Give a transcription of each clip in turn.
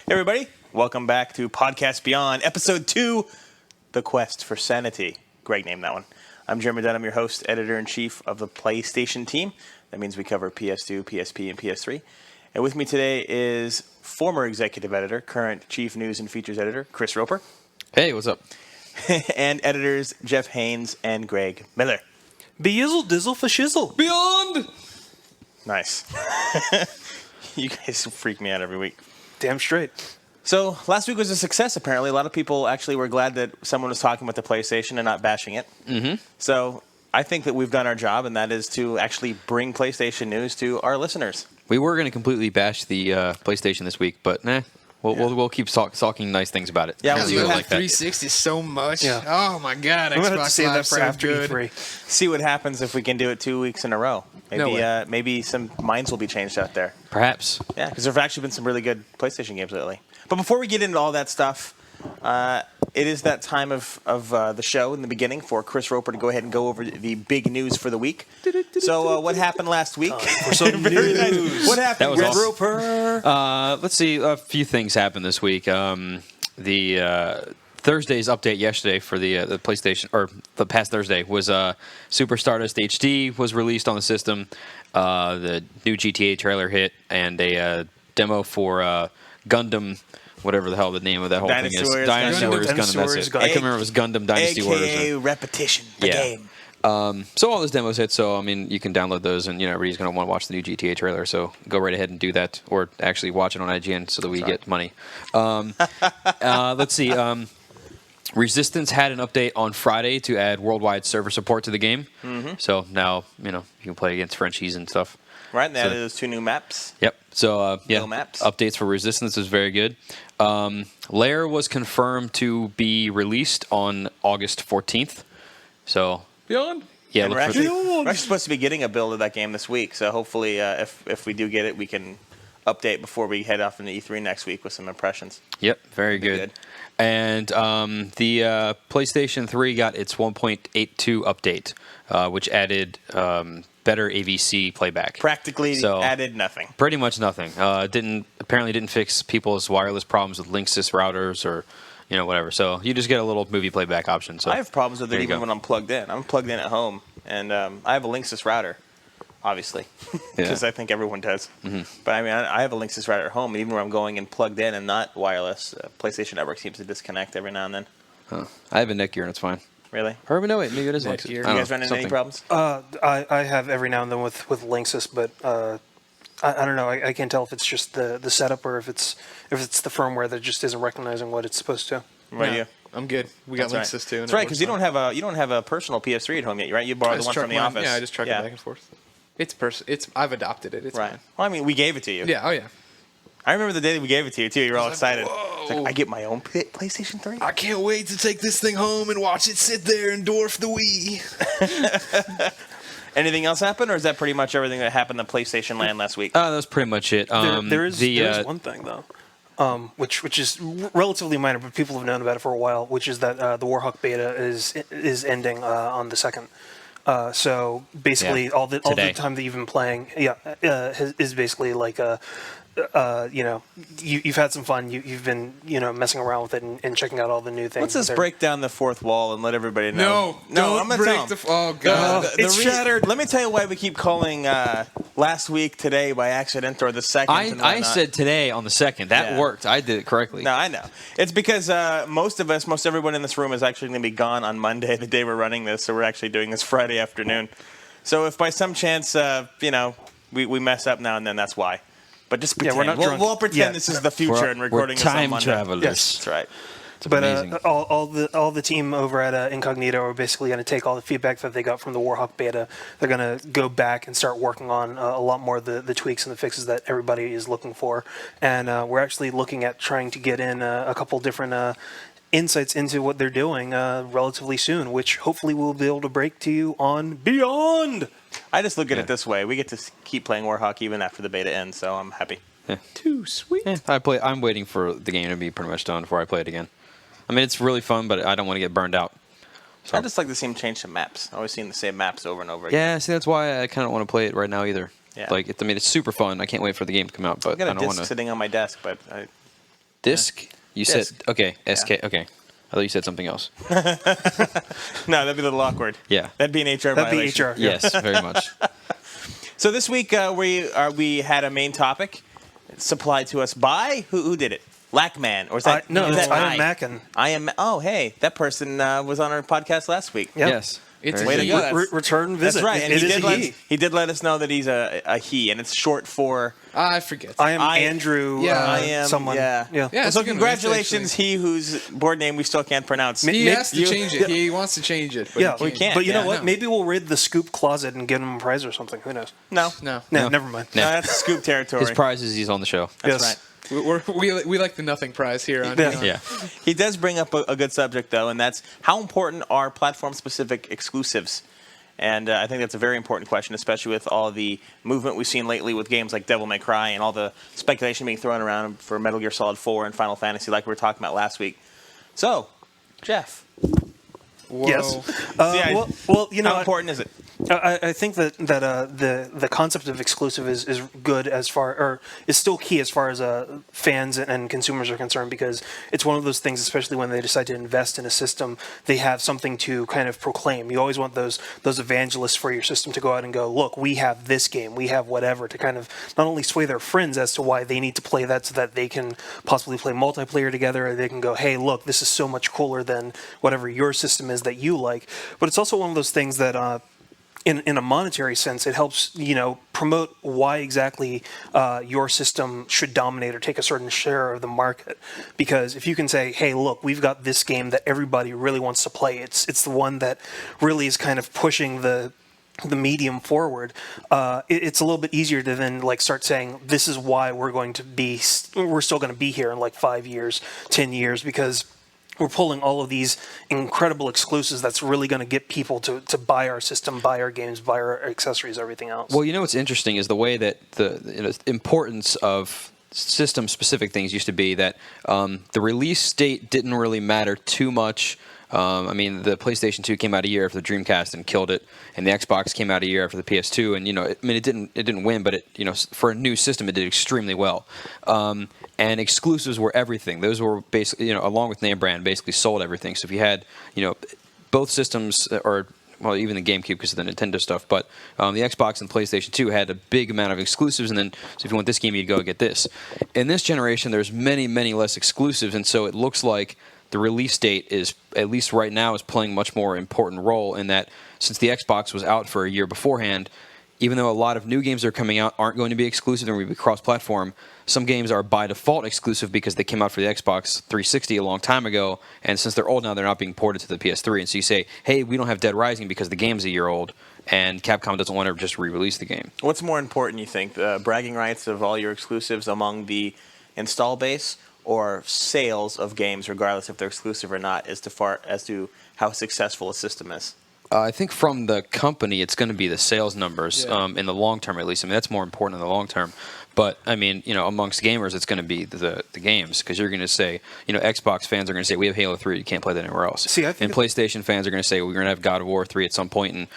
Hey everybody, welcome back to Podcast Beyond, Episode 2, The Quest for Sanity. Greg named that one. I'm Jeremy Dunn, I'm your host, editor-in-chief of the PlayStation team. That means we cover PS2, PSP, and PS3. And with me today is former executive editor, current chief news and features editor, Chris Roper. Hey, what's up? And editors Jeff Haynes and Greg Miller. Be-yizzle, dizzle, for shizzle. Beyond! Nice. You guys freak me out every week. Damn straight. So, last week was a success, apparently. A lot of people actually were glad that someone was talking about the PlayStation and not bashing it. Mm-hmm. So, I think that we've done our job, and that is to actually bring PlayStation news to our listeners. We were going to completely bash the PlayStation this week, but we'll keep talking nice things about it. Yeah, Because we'll you see what have 360 so much. Yeah. Oh my God, I'm going to have to Xbox save that Live's for so after good. E3. see what happens if we can do it 2 weeks in a row. No way. Maybe some minds will be changed out there. Perhaps. Yeah, because there have actually been some really good PlayStation games lately. But before we get into all that stuff, it is that time of the show in the beginning for Chris Roper to go ahead and go over the big news for the week. So what happened last week? For some news. Nice. What happened, That was Chris awesome. Roper. Let's see. A few things happened this week. The Thursday's update yesterday for the PlayStation, or the past Thursday, was Super Stardust HD was released on the system. The new GTA trailer hit, and a demo for Gundam, whatever the hell the name of that whole Dynasty thing is. Warriors Dynasty Gundam. Warriors Gundam. Dynasty That's Warriors it. Gundam. I can't remember if it was Gundam Dynasty Warriors. AKA Repetition, the game. So all those demos hit, so I mean you can download those, and everybody's going to want to watch the new GTA trailer. So go right ahead and do that, or actually watch it on IGN so that we get money. Let's see. Resistance had an update on Friday to add worldwide server support to the game. Mm-hmm. So now you can play against Frenchies and stuff. Right, and they So- added those 2 new maps. Yep. So Real maps. updates for Resistance is very good. Lair was confirmed to be released on August 14th. So Beyond? yeah, And look we're for actually supposed to be getting a build of that game this week, so hopefully if we do get it, we can update before we head off into E3 next week with some impressions. Yep, very good. And the PlayStation 3 got its 1.82 update, which added better AVC playback. Practically So- added nothing. Pretty much nothing. Apparently didn't fix people's wireless problems with Linksys routers or whatever. So you just get a little movie playback option. So I have problems with it there you even go. when I'm plugged in. I'm plugged in at home, and I have a Linksys router, obviously, because Yeah. I think everyone does. Mm-hmm. But I mean, I have a Linksys router at home, and even when I'm going and plugged in and not wireless, PlayStation Network seems to disconnect every now and then. I have a Netgear and it's fine. Really? Or no, wait, maybe it is Linksys. Netgear. I You don't guys know, run into any something. problems? I have every now and then with Linksys, but I don't know. I can't tell if it's just the setup or if it's the firmware that just isn't recognizing what it's supposed to. Right, No, you. I'm good. We got That's Linksys too. That's right, because you don't have a personal PS3 at home yet, right? You borrowed the one from the office. Yeah, I just truck it back and forth. I've adopted it. It's Right. fine. Well, I mean, we gave it to you. Yeah. Oh yeah. I remember the day that we gave it to you too. You were all was like, excited. It's like, whoa. I get my own PlayStation 3. I can't wait to take this thing home and watch it sit there and dwarf the Wii. Anything else happen, or is that pretty much everything that happened in PlayStation Land last week? That was pretty much it. There is one thing though, which is relatively minor, but people have known about it for a while, which is that the Warhawk beta is ending on the 2nd. So basically, Yeah. all the Today. time that you've been playing, is basically like you've had some fun. You've been messing around with it and checking out all the new things. Let's just They're- break down the fourth wall and let everybody know. don't I'm gonna break tell 'em. Oh God. It's shattered. Let me tell you why we keep calling last week today by accident or the second. and I whatnot. said today on the 2nd. That Yeah. worked. I did it correctly. No, I know. It's because most everyone in this room is actually going to be gone on Monday, the day we're running this. So we're actually doing this Friday afternoon. So if by some chance, we mess up now and then, that's why. But just pretend. we're not drunk we'll pretend yet. this is the future We're- and recording we're this on time Monday. travelers. Yes. That's right. It's But amazing. all the team over at Incognito are basically going to take all the feedback that they got from the Warhawk beta. They're going to go back and start working on a lot more of the tweaks and the fixes that everybody is looking for. And we're actually looking at trying to get in a couple different insights into what they're doing relatively soon, which hopefully we'll be able to break to you on Beyond. I just look at it this way: we get to keep playing Warhawk even after the beta ends, so I'm happy. Too sweet. Yeah, I'm waiting for the game to be pretty much done before I play it again. I mean, it's really fun, but I don't want to get burned out. So. I just like to see them change some maps. I always seeing the same maps over and over again. Yeah, see, that's why I kind of don't want to play it right now either. Yeah. Like, it's super fun. I can't wait for the game to come out, but I've got I a don't disc want to. sitting on my desk, but Disc? You said Disc. okay. SK. Okay. I thought you said something else. No, that'd be a little awkward. Yeah. That'd be an HR That'd be violation. HR. Yeah. Yes, very much. So this week we had a main topic supplied to us by who did it? Lackman, or is that No, is it's that I am Mackin. I am. Oh, hey, that person was on our podcast last week. Yep. Yes. It's Way to go. That's- Return visit. That's right, and It he is did a he. he did let us know that he's a he, and it's short for I forget. I am Andrew. Yeah, I am someone. Yeah. Yeah, Well, it's so a good one. congratulations, he whose board name we still can't pronounce. He has to You- change it. He wants to change it. But Yeah, he we can't. But you Yeah, know what? no. Maybe we'll raid the scoop closet and give him a prize or something. Who knows? No, No. No, never mind. no, that's scoop territory. His prize is he's on the show. That's Yes. right. We like the nothing prize here on Yeah. Yeah. He does bring up a good subject, though, and that's how important are platform-specific exclusives? And I think that's a very important question, especially with all the movement we've seen lately with games like Devil May Cry and all the speculation being thrown around for Metal Gear Solid 4 and Final Fantasy, like we were talking about last week. So, Jeff, Whoa. Yes. I- Well, you know, how important is it? I think that the concept of exclusive is good as far, or is still key as far as fans and consumers are concerned, because it's one of those things, especially when they decide to invest in a system, they have something to kind of proclaim. You always want those evangelists for your system to go out and go, look, we have this game, we have whatever, to kind of not only sway their friends as to why they need to play that so that they can possibly play multiplayer together, or they can go, hey, look, this is so much cooler than whatever your system is that you like. But it's also one of those things that in a monetary sense, it helps, promote why exactly your system should dominate or take a certain share of the market. Because if you can say, hey, look, we've got this game that everybody really wants to play. It's the one that really is kind of pushing the medium forward. It's a little bit easier to then start saying, this is why we're still going to be here in 5 years, 10 years, because we're pulling all of these incredible exclusives that's really going to get people to buy our system, buy our games, buy our accessories, everything else. Well, what's interesting is the way that the importance of system-specific things used to be that the release date didn't really matter too much. The PlayStation 2 came out a year after the Dreamcast and killed it, and the Xbox came out a year after the PS2, and it didn't win, but for a new system it did extremely well. And exclusives were everything. Those were basically, along with name brand, basically sold everything. So if you had, both systems, or well, even the GameCube because of the Nintendo stuff, but the Xbox and PlayStation 2 had a big amount of exclusives, and then so if you want this game, you'd go get this. In this generation, there's many, many less exclusives, and so it looks like the release date is, at least right now, is playing a much more important role in that since the Xbox was out for a year beforehand, even though a lot of new games that are coming out aren't going to be exclusive and will be cross-platform, some games are by default exclusive because they came out for the Xbox 360 a long time ago, and since they're old now, they're not being ported to the PS3. And so you say, hey, we don't have Dead Rising because the game's a year old, and Capcom doesn't want to just re-release the game. What's more important, you think, the bragging rights of all your exclusives among the install base, or sales of games, regardless if they're exclusive or not, as to how successful a system is? I think from the company, it's going to be the sales numbers in the long term, at least. That's more important in the long term. But amongst gamers, it's going to be the games, because you're going to say, Xbox fans are going to say we have Halo 3, you can't play that anywhere else. See, I think and PlayStation fans are going to say we're going to have God of War 3 at some point, and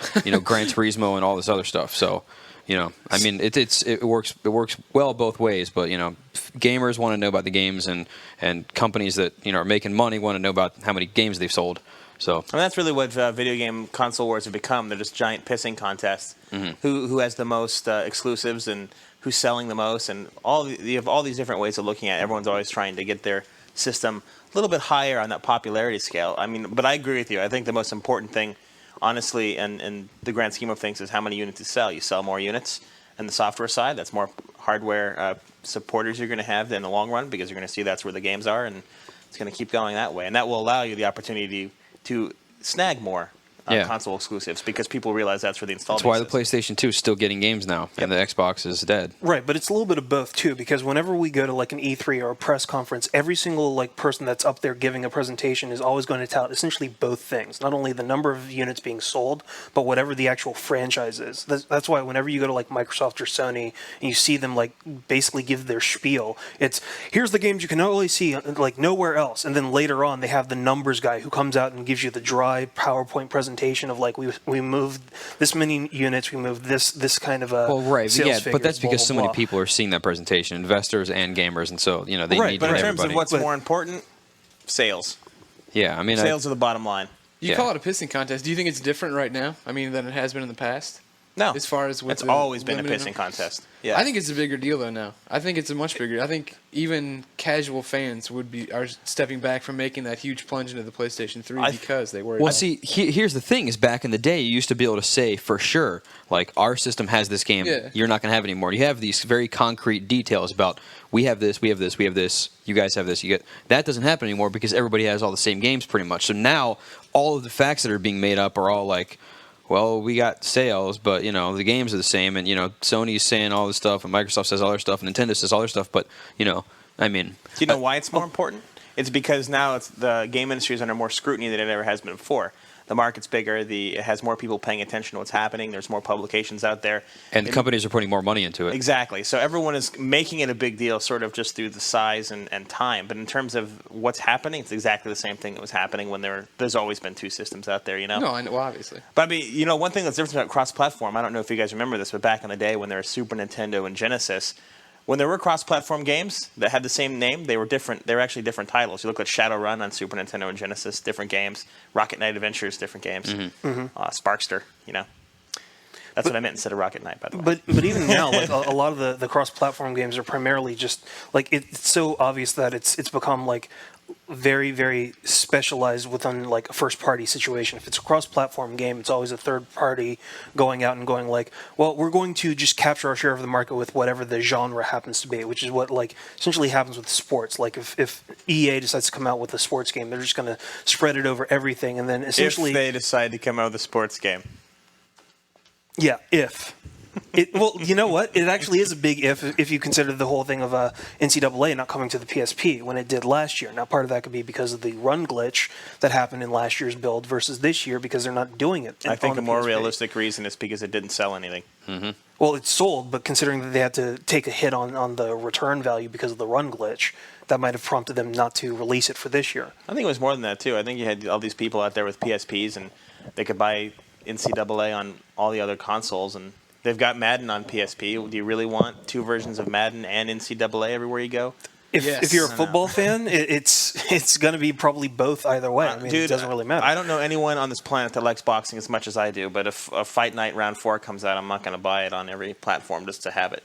Gran Turismo and all this other stuff. So. It works well both ways, but gamers want to know about the games, and companies that are making money want to know about how many games they've sold. So that's really what video game console wars have become. They're just giant pissing contests. Mm-hmm. Who has the most exclusives and who's selling the most, and you have all these different ways of looking at it. Everyone's always trying to get their system a little bit higher on that popularity scale. But I agree with you. I think the most important thing, honestly, and the grand scheme of things, is how many units you sell. You sell more units on the software side. That's more hardware supporters you're going to have in the long run, because you're going to see that's where the games are, and it's going to keep going that way. And that will allow you the opportunity to snag more console exclusives, because people realize that's where the install base is. That's why the PlayStation 2 is still getting games now, and the Xbox is dead. Right, but it's a little bit of both too, because whenever we go to an E3 or a press conference, every single person that's up there giving a presentation is always going to tout essentially both things. Not only the number of units being sold, but whatever the actual franchise is. That's why whenever you go to Microsoft or Sony and you see them basically give their spiel, it's here's the games you can only see nowhere else, and then later on they have the numbers guy who comes out and gives you the dry PowerPoint presentation presentation of like we moved this many units, we moved this kind of a Well, right, sales yeah, figures, but that's blah, because blah, so many blah. people are seeing that presentation, investors and gamers, and so they Right, need but in terms everybody. of what's But- more important, sales. Yeah, I mean, Sales are the bottom line. You Yeah. call it a pissing contest. Do you think it's different right now? I mean, than it has been in the past? No, As far as with it's the always been a limited pissing contest. Yeah, I think it's a bigger deal though now. I think it's a much bigger. I think even casual fans are stepping back from making that huge plunge into the PlayStation 3 because they worry. Well, about see, here's the thing: is back in the day, you used to be able to say for sure, like our system has this game, Yeah. you're not going to have it anymore. You have these very concrete details about we have this, we have this, we have this. You guys have this. You get that doesn't happen anymore because everybody has all the same games pretty much. So now all of the facts that are being made up are all like, well, we got sales, but the games are the same, and Sony's saying all this stuff, and Microsoft says all their stuff, and Nintendo says all their stuff, but I mean, do you know why it's more important? It's because now the game industry is under more scrutiny than it ever has been before. The market's bigger. It has more people paying attention to what's happening. There's more publications out there. and the companies are putting more money into it. Exactly. So everyone is making it a big deal sort of just through the size and time. But in terms of what's happening, it's exactly the same thing that was happening when there's always been two systems out there, No, I know, well, obviously. But I mean, one thing that's different about cross-platform, I don't know if you guys remember this, but back in the day when there was Super Nintendo and Genesis, when there were cross-platform games that had the same name, they were different. They were actually different titles. You look at Shadowrun on Super Nintendo and Genesis, different games. Rocket Knight Adventures, different games. Sparkster, That's what I meant instead of Rocket Knight, by the way. But even now, like a lot of the cross-platform games are primarily just like it's so obvious that it's become like very, very specialized within like a first-party situation. If it's a cross-platform game, it's always a third party going out and going like, well, we're going to just capture our share of the market with whatever the genre happens to be, which is what like essentially happens with sports. Like if EA decides to come out with a sports game, they're just going to spread it over everything, and then essentially if they decide to come out with a sports game. yeah, well, you know what? It actually is a big if you consider the whole thing of NCAA not coming to the PSP when it did last year. Now, part of that could be because of the run glitch that happened in last year's build versus this year because they're not doing it. I think on a the more PSP. realistic reason is because it didn't sell anything. Well, it sold, but considering that they had to take a hit on the return value because of the run glitch, that might have prompted them not to release it for this year. I think it was more than that, too. I think you had all these people out there with PSPs, and they could buy NCAA on all the other consoles, and they've got Madden on PSP. Do you really want two versions of Madden and NCAA everywhere you go? If you're a football fan, it's going to be probably both either way. I mean, Dude, it doesn't really matter. I don't know anyone on this planet that likes boxing as much as I do, but if a Fight Night Round 4 comes out, I'm not going to buy it on every platform just to have it,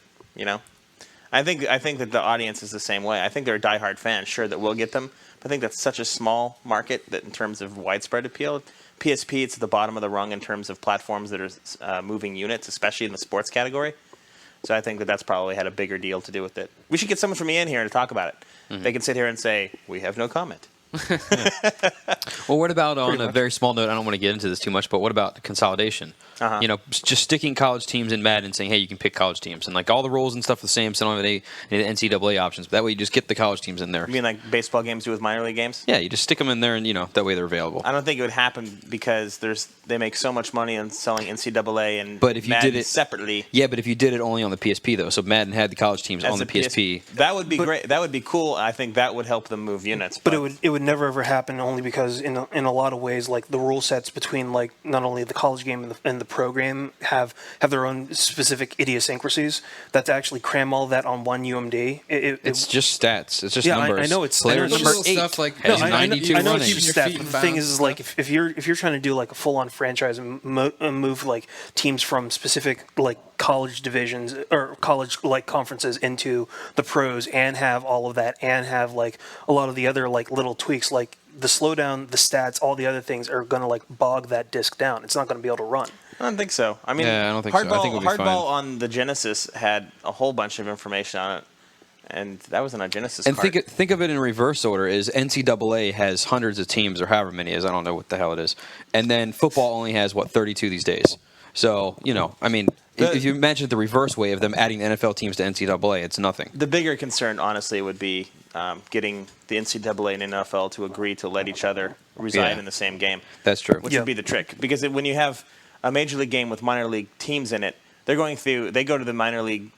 I think that the audience is the same way. I think they're diehard fans, sure, that will get them, but I think that's such a small market that in terms of widespread appeal, PSP, it's at the bottom of the rung in terms of platforms that are moving units, especially in the sports category. So I think that's probably had a bigger deal to do with it. We should get someone from EN here to talk about it. They can sit here and say, we have no comment. Well, what about on a very small note? I don't want to get into this too much, but what about consolidation? Just sticking college teams in Madden and saying, hey, you can pick college teams, and like all the rules and stuff are the same, so don't have any NCAA options. But that way, you just get the college teams in there. You mean like baseball games do with minor league games? Yeah, you just stick them in there, and that way they're available. I don't think it would happen because they make so much money on selling NCAA and But if you Madden did it separately. Yeah, but if you did it only on the PSP though, so Madden had the college teams as on the a PSP. That would be great. That would be cool. I think that would help them move units. But it would never ever happen only because in a lot of ways like the rule sets between like not only the college game and the pro game have their own specific idiosyncrasies that to actually cram all that on one UMD. It's just stats. It's just Yeah, numbers. I know it's player number number Little 8 stuff like- has No, I 92 know running. it's Keeping your stats, feet but in the thing bounds is and like stuff. if you're trying to do like a full on franchise and move like teams from specific like college divisions or college like conferences into the pros and have all of that and have like a lot of the other like little tweaks like the slowdown, the stats, all the other things are going to like bog that disc down. It's not going to be able to run. I don't think so. I mean, Yeah, I don't think so. I Hardball, think it'll be Hardball fine. on the Genesis had a whole bunch of information on it, and that wasn't a Genesis And card. think of it in reverse order: is NCAA has hundreds of teams or however many it is, I don't know what the hell it is, and then football only has 32 these days. So I mean, if you imagine the reverse way of them adding the NFL teams to NCAA, it's nothing. The bigger concern, honestly, would be getting the NCAA and NFL to agree to let each other reside Yeah. in the same game. That's true. Which Yeah. would be the trick. Because when you have a major league game with minor league teams in it, they go to the minor league,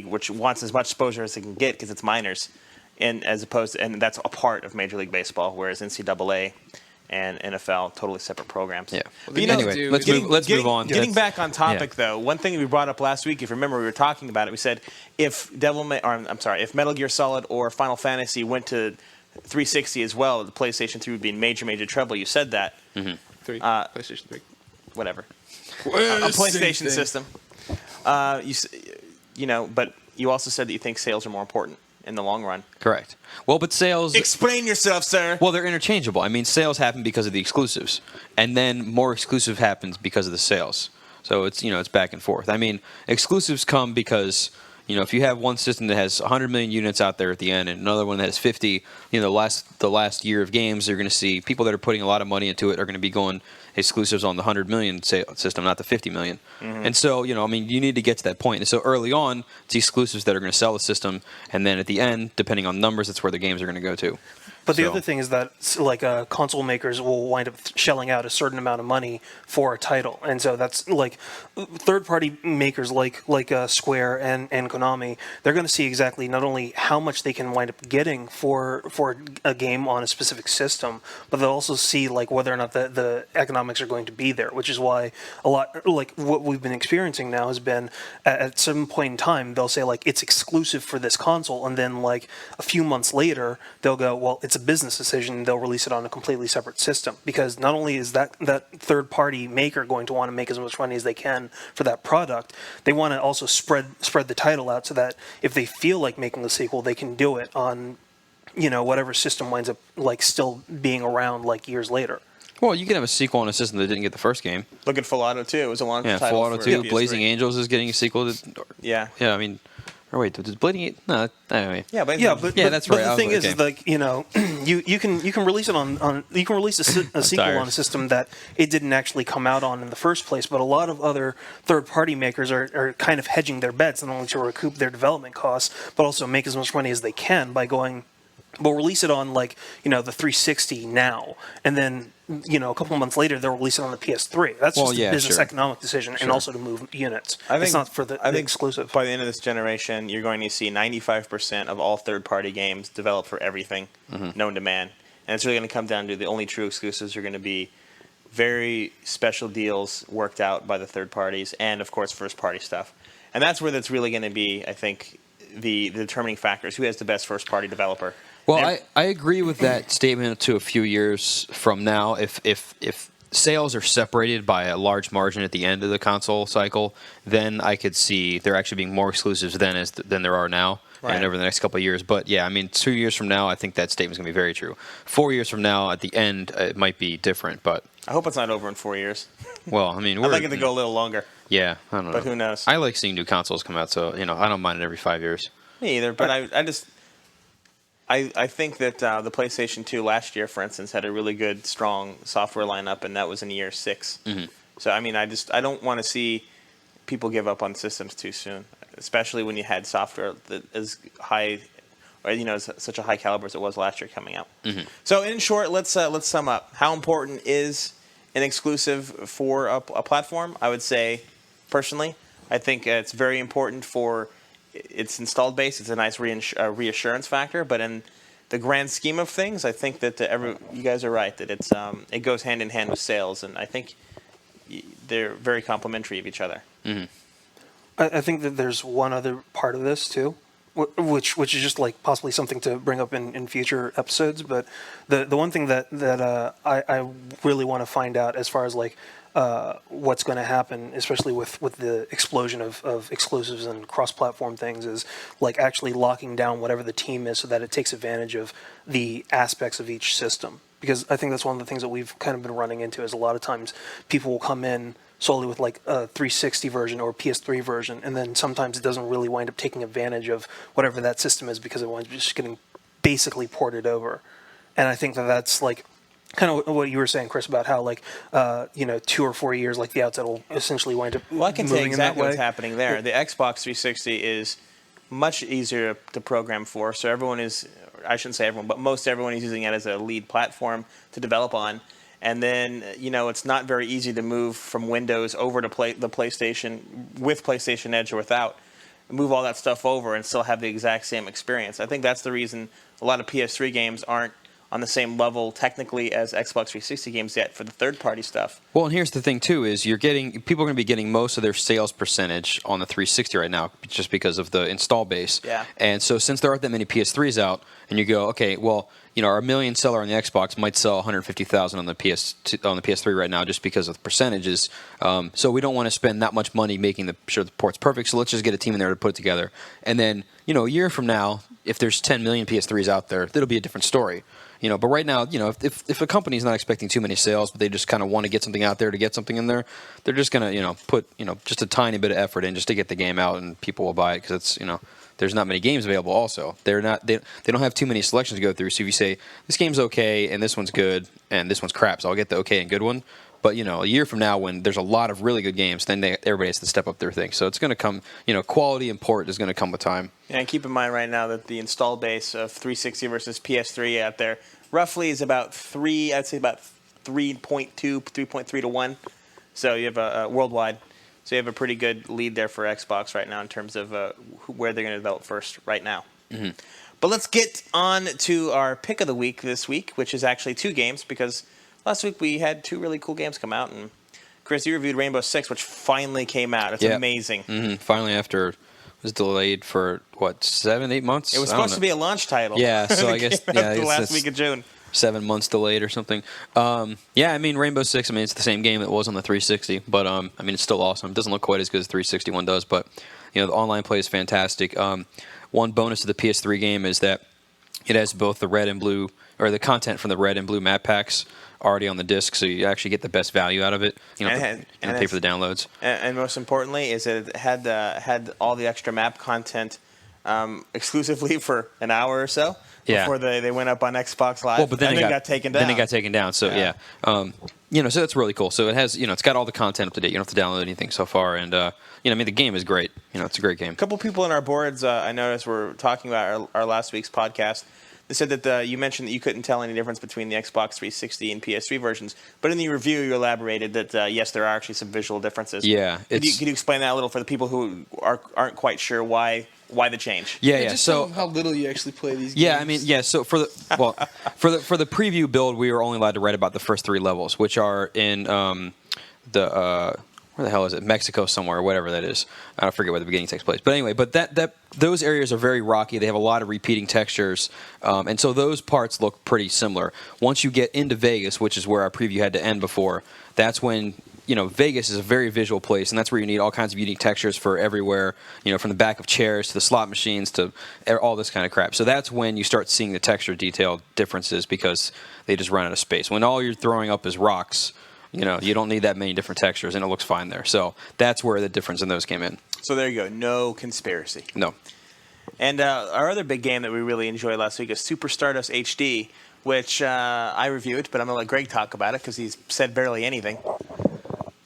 which wants as much exposure as they can get because it's minors, and that's a part of Major League Baseball, whereas NCAA and NFL, totally separate programs. Yeah. But you know, Anyway, let's move on. Getting back on topic though, one thing we brought up last week, if you remember, we were talking about it. We said if if Metal Gear Solid or Final Fantasy went to 360 as well, the PlayStation 3 would be in major trouble. You said that. PlayStation 3. Whatever. A PlayStation system. But you also said that you think sales are more important in the long run. Correct. Well, but sales... Explain yourself, sir. Well, they're interchangeable. I mean, sales happen because of the exclusives, and then more exclusive happens because of the sales. So it's back and forth. I mean, exclusives come because if you have one system that has 100 million units out there at the end and another one that has 50, the last year of games, you're going to see people that are putting a lot of money into it are going to be going exclusives on the 100 million system, not the 50 million. Mm-hmm. And so, you need to get to that point. And so early on, it's exclusives that are going to sell the system, and then at the end, depending on numbers, that's where the games are going to go to. But the other thing is that console makers will wind up shelling out a certain amount of money for a title, and so that's like third-party makers like Square and Konami. They're going to see exactly not only how much they can wind up getting for a game on a specific system, but they'll also see whether or not the economics are going to be there. Which is why a lot what we've been experiencing now has been at some point in time they'll say it's exclusive for this console, and then a few months later they'll go, well, it's a business decision. They'll release it on a completely separate system, because not only is that third-party maker going to want to make as much money as they can for that product, they want to also spread the title out so that if they feel like making a sequel, they can do it on whatever system winds up still being around years later. Well, you can have a sequel on a system that didn't get the first game. Look at Full Auto 2. It was a launch title. Full Auto 2, PS3. Blazing Angels is getting a sequel. Yeah. Yeah, I mean... Or wait, does Blazing... No, anyway. Yeah, but that's right. But the thing is, you can release it on you can release a sequel on a system that it didn't actually come out on in the first place. But a lot of other third-party makers are kind of hedging their bets, not only to recoup their development costs, but also make as much money as they can by going, we'll release it on the 360 now, and then a couple of months later they'll release it on the PS3. That's just a business economic decision, and also to move units. It's not for the exclusive. By the end of this generation, you're going to see 95% of all third-party games developed for everything known to man, and it's really going to come down to the only true exclusives are going to be very special deals worked out by the third parties, and of course first-party stuff. And that's where that's really going to be, I think, the determining factors. Who has the best first-party developer? Well, I agree with that statement to a few years from now. If sales are separated by a large margin at the end of the console cycle, then I could see there actually being more exclusives than there are now, and over the next couple of years. But yeah, I mean, 2 years from now, I think that statement's going to be very true. 4 years from now, at the end, it might be different, but... I hope it's not over in 4 years. Well, I mean... I'd like it to go a little longer. Yeah, I don't know. But who knows? I like seeing new consoles come out, so, I don't mind it every 5 years. Me either, but I think that the PlayStation 2 last year, for instance, had a really good, strong software lineup, and that was in year 6. Mm-hmm. So, I mean, I don't want to see people give up on systems too soon, especially when you had software that is high, or such a high caliber as it was last year coming out. Mm-hmm. So, in short, let's sum up. How important is an exclusive for a platform? I would say, personally, I think it's very important for its installed base. It's a nice reassurance factor, but in the grand scheme of things, I think that you guys are right that it goes hand in hand with sales, and I think they're very complementary of each other. Mm-hmm. I think that there's one other part of this too, which is just possibly something to bring up in future episodes. But the one thing that I really want to find out as far as what's going to happen, especially with the explosion of exclusives and cross-platform things, is actually locking down whatever the team is so that it takes advantage of the aspects of each system. Because I think that's one of the things that we've kind of been running into, is a lot of times people will come in solely with a 360 version or PS3 version, and then sometimes it doesn't really wind up taking advantage of whatever that system is because it winds up just getting basically ported over. And I think that's kind of what you were saying, Chris, about how 2 or 4 years, the outside will essentially wind up. Well, I can moving tell you exactly in that what's happening there. The Xbox 360 is much easier to program for, so everyone is. I shouldn't say everyone, but most everyone is using it as a lead platform to develop on. And then, it's not very easy to move from Windows over to the PlayStation with PlayStation Edge or without. Move all that stuff over and still have the exact same experience. I think that's the reason a lot of PS3 games aren't on the same level technically as Xbox 360 games yet for the third-party stuff. Well, and here's the thing too: is people are going to be getting most of their sales percentage on the 360 right now, just because of the install base. Yeah. And so, since there aren't that many PS3s out, and you go, okay, well, our $1 million seller on the Xbox might sell 150,000 on the PS3 right now, just because of the percentages. So we don't want to spend that much money making sure the port's perfect. So let's just get a team in there to put it together. And then, a year from now, if there's 10 million PS3s out there, that'll be a different story. But right now, if a company's not expecting too many sales, but they just kind of want to get something out there to get something in there, they're just gonna, put, just a tiny bit of effort in just to get the game out, and people will buy it because it's, there's not many games available. Also, they don't have too many selections to go through. So if you say this game's okay and this one's good and this one's crap, so I'll get the okay and good one. But a year from now, when there's a lot of really good games, then everybody has to step up their thing. So it's going to come. Quality and port is going to come with time. Yeah, and keep in mind right now that the install base of 360 versus PS3 out there roughly is about 3.2, 3.3 to 1. So you have a worldwide. So you have a pretty good lead there for Xbox right now in terms of where they're going to develop first right now. Mm-hmm. But let's get on to our pick of the week this week, which is actually 2 games, because last week we had 2 really cool games come out. And Chris, you reviewed Rainbow Six, which finally came out. It's amazing. Mm-hmm. Finally, after it was delayed for, 7-8 months? It was supposed to be a launch title. Yeah, so I guess the last week of June. 7 months delayed or something. Rainbow Six, it's the same game that was on the 360, but it's still awesome. It doesn't look quite as good as the 360 one does, but the online play is fantastic. One bonus of the PS3 game is that it has both the red and blue, or the content from the red and blue map packs already on the disc, so you actually get the best value out of it. You don't pay for the downloads. And most importantly, is that it had all the extra map content exclusively for an hour or so. Yeah. Before they went up on Xbox Live, well, but then and it got taken down. Then it got taken down. So so that's really cool. So it has, it's got all the content up to date. You don't have to download anything so far, and the game is great. It's a great game. A couple people in our boards I noticed were talking about our last week's podcast. They said that you mentioned that you couldn't tell any difference between the Xbox 360 and PS3 versions, but in the review you elaborated that yes, there are actually some visual differences. Yeah. Could you explain that a little for the people who aren't quite sure why the change? Yeah. Just so how little you actually play these games. So for the preview build, we were only allowed to write about the first 3 levels, which are in where the hell is it? Mexico somewhere, whatever that is. I forget where the beginning takes place. But anyway, those areas are very rocky. They have a lot of repeating textures, and so those parts look pretty similar. Once you get into Vegas, which is where our preview had to end before, that's when Vegas is a very visual place, and that's where you need all kinds of unique textures for everywhere. From the back of chairs to the slot machines to all this kind of crap. So that's when you start seeing the texture detail differences, because they just run out of space. When all you're throwing up is rocks, you don't need that many different textures, and it looks fine there. So that's where the difference in those came in. So there you go. No conspiracy. No. And our other big game that we really enjoyed last week is Super Stardust HD, which I reviewed, but I'm going to let Greg talk about it because he's said barely anything.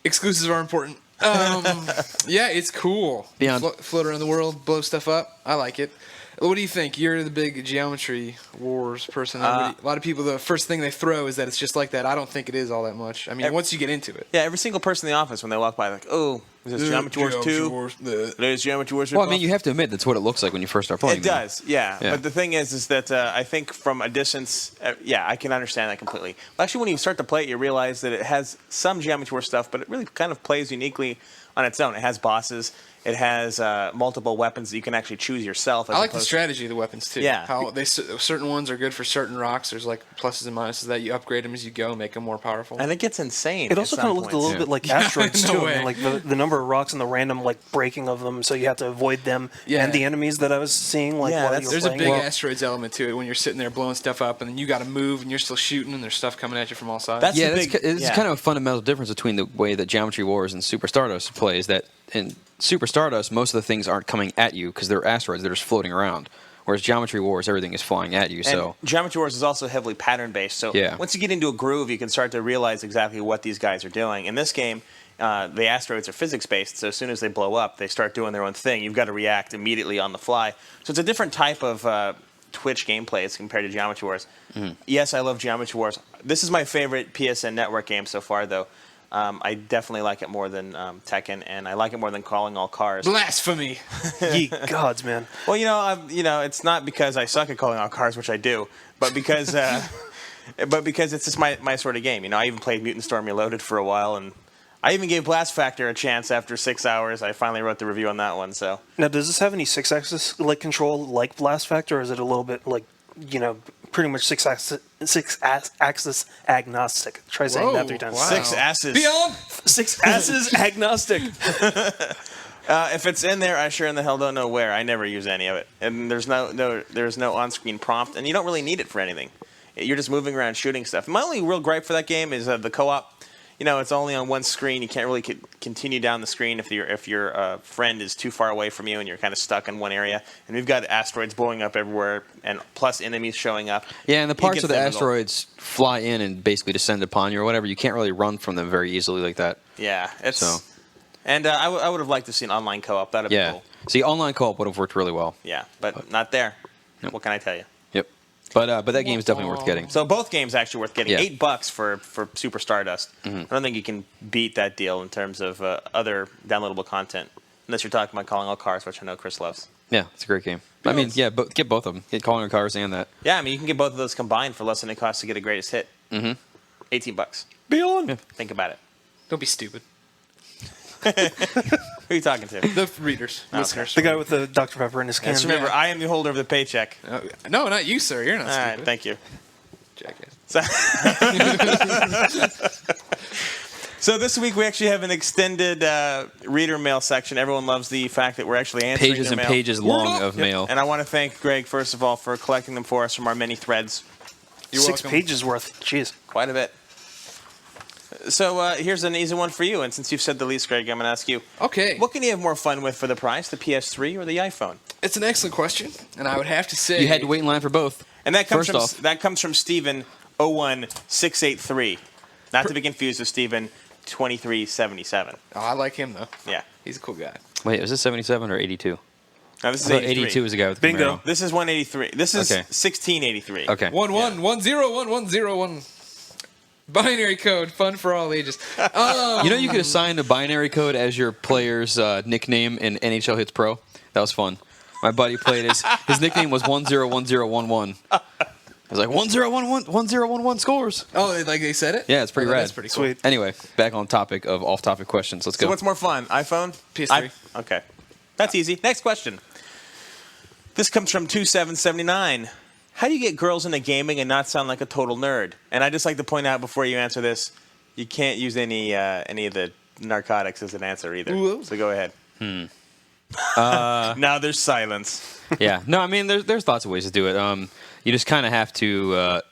Exclusives are important. It's cool. Float around the world, blow stuff up. I like it. What do you think? You're the big Geometry Wars person. A lot of people, the first thing they throw is that it's just like that. I don't think it is all that much. Once you get into it. Yeah, every single person in the office, when they walk by, like, oh, is this Geometry Wars 2? It is Geometry Wars. Well, you have to admit that's what it looks like when you first start playing. It does, yeah. But the thing is that I think from a distance, I can understand that completely. Well, actually, when you start to play it, you realize that it has some Geometry Wars stuff, but it really kind of plays uniquely on its own. It has bosses. It has multiple weapons that you can actually choose yourself. I like the strategy of the weapons too. Yeah. How certain ones are good for certain rocks. There's like pluses and minuses that you upgrade them as you go, make them more powerful. And it gets insane. It also kind of looked a little bit like asteroids too. Like the number of rocks and the random breaking of them, so you have to avoid them and the enemies that I was seeing. There's a big asteroids element to it when you're sitting there blowing stuff up, and then you got to move, and you're still shooting, and there's stuff coming at you from all sides. It's kind of a fundamental difference between the way that Geometry Wars and Super Stardust plays. That in Super Stardust, most of the things aren't coming at you because they're asteroids; they're just floating around. Whereas Geometry Wars, everything is flying at you. And Geometry Wars is also heavily pattern based. So once you get into a groove, you can start to realize exactly what these guys are doing. In this game, the asteroids are physics based. So as soon as they blow up, they start doing their own thing. You've got to react immediately on the fly. So it's a different type of Twitch gameplay as compared to Geometry Wars. Mm-hmm. Yes, I love Geometry Wars. This is my favorite PSN Network game so far, though. I definitely like it more than Tekken, and I like it more than Calling All Cars. Blasphemy! Ye gods, man. Well, it's not because I suck at Calling All Cars, which I do, but because But because it's just my sort of game. I even played Mutant Storm Reloaded for a while, and I even gave Blast Factor a chance after 6 hours. I finally wrote the review on that one. So Now, does this have any 6-axis control like Blast Factor, or is it a little bit pretty much 6-axis agnostic? Try saying that 3 times. Wow. 6 asses. Beyond. 6 asses agnostic. If it's in there, I sure in the hell don't know where. I never use any of it, and there's no on-screen prompt, and you don't really need it for anything. You're just moving around shooting stuff. My only real gripe for that game is the co-op. It's only on one screen. You can't really continue down the screen if your friend is too far away from you and you're kind of stuck in one area. And we've got asteroids blowing up everywhere, and plus enemies showing up. Yeah, and the parts of the asteroids fly in and basically descend upon you or whatever. You can't really run from them very easily like that. Yeah, it's. So. And I would have liked to see an online co-op. That'd be cool. See, online co-op would have worked really well. Yeah, but not there. Nope. What can I tell you? Yep. But that game is definitely worth getting. So both games actually worth getting. Yeah. $8 for Super Stardust. Mm-hmm. I don't think you can beat that deal in terms of other downloadable content, unless you're talking about Calling All Cars, which I know Chris loves. Yeah, it's a great game. I mean, yeah, get both of them. Get Calling All Cars and that. Yeah, I mean you can get both of those combined for less than it costs to get a greatest hit. Mm-hmm. $18. Beyond. Yeah. Think about it. Don't be stupid. Who are you talking to? The readers, listeners. The guy with the Dr. Pepper in his can. Just remember, I am the holder of the paycheck. No, not you, sir. You're not All stupid. right, thank you. Jackass. So this week we actually have an extended reader mail section. Everyone loves the fact that we're actually answering Pages their and mail. pages long of mail. And I want to thank Greg, first of all, for collecting them for us from our many threads. You're 6 welcome. pages worth. Jeez. Quite a bit. So here's an easy one for you. And since you've said the least, Greg, I'm going to ask you. Okay. What can you have more fun with for the price, the PS3 or the iPhone? It's an excellent question, and I would have to say You had to wait in line for both. And that comes First from off- Steven 01683. Not to be confused with Steven 2377. Oh, I like him though. Yeah. He's a cool guy. Wait, is this 77 or 82? Now this is I thought 83. 82 is the guy with the Bingo. Camaro. This is 183. This is Okay. 1683. Okay. 1110101. Binary code, fun for all ages. You could assign a binary code as your player's nickname in NHL Hits Pro. That was fun. My buddy played his nickname was 101011. I was like 1011 scores. Oh, like they said it? Yeah, it's pretty rad. That's pretty cool. Sweet. Anyway, back on topic of off-topic questions. Let's So go. what's more fun, iPhone? PS3. Okay. That's easy. Next question. This comes from 2779. How do you get girls into gaming and not sound like a total nerd? And I'd just like to point out before you answer this, you can't use any of the narcotics as an answer either. Ooh. So go ahead. Now there's silence. Yeah. No, I mean, there's lots of ways to do it. You just kind of have to,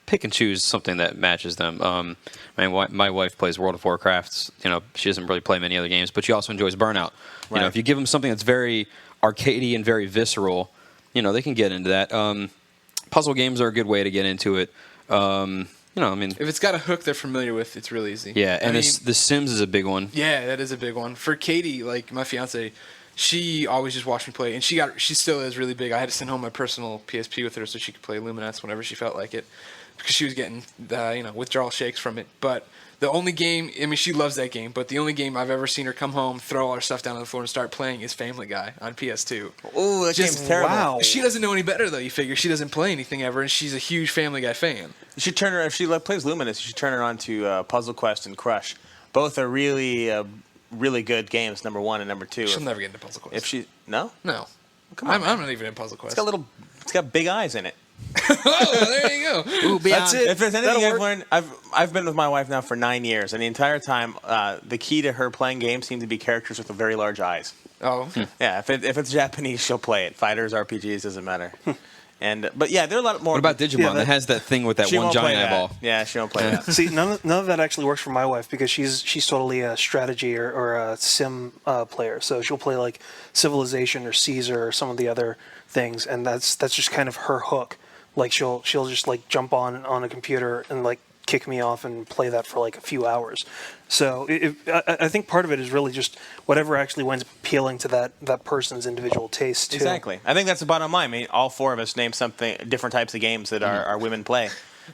pick and choose something that matches them. My wife plays World of Warcraft. She doesn't really play many other games, but she also enjoys Burnout. Right. If you give them something that's very arcadey and very visceral, they can get into that. Puzzle games are a good way to get into it. If it's got a hook they're familiar with, it's really easy. Yeah, and The Sims is a big one. Yeah, that is a big one. For Katie, like my fiance, she always just watched me play, and she still is really big. I had to send home my personal PSP with her so she could play Luminous whenever she felt like it, because she was getting withdrawal shakes from it. But the only game, she loves that game, but the only game I've ever seen her come home, throw all her stuff down on the floor, and start playing is Family Guy on PS2. Oh, that game's terrible. Wow. She doesn't know any better, though, you figure. She doesn't play anything ever, and she's a huge Family Guy fan. You should turn her, if she plays Luminous, you should turn her on to Puzzle Quest and Crush. Both are really, really good games, number 1 and number 2. She'll never get into Puzzle Quest. If she, no? No. Come on, I'm not even in Puzzle Quest. It's got big eyes in it. Oh, there you go. Ooh, That's it. If there's anything That'll I've work. learned, I've been with my wife now for 9 years, and the entire time, the key to her playing games seem to be characters with very large eyes. Oh, Yeah, if it's Japanese, she'll play it. Fighters, RPGs, doesn't matter. But yeah, there are a lot more. What about Digimon? Yeah, that has that thing with that She one won't play giant that. eyeball. Yeah, she won't play that. See, none of that actually works for my wife because she's totally a strategy or a sim player. So she'll play like Civilization or Caesar or some of the other things, and that's just kind of her hook. Like she'll just like jump on a computer and like kick me off and play that for like a few hours. So I think part of it is really just whatever actually winds up appealing to that person's individual taste too. Exactly. I think that's the bottom line. I mean, all 4 of us named different types of games that our women play.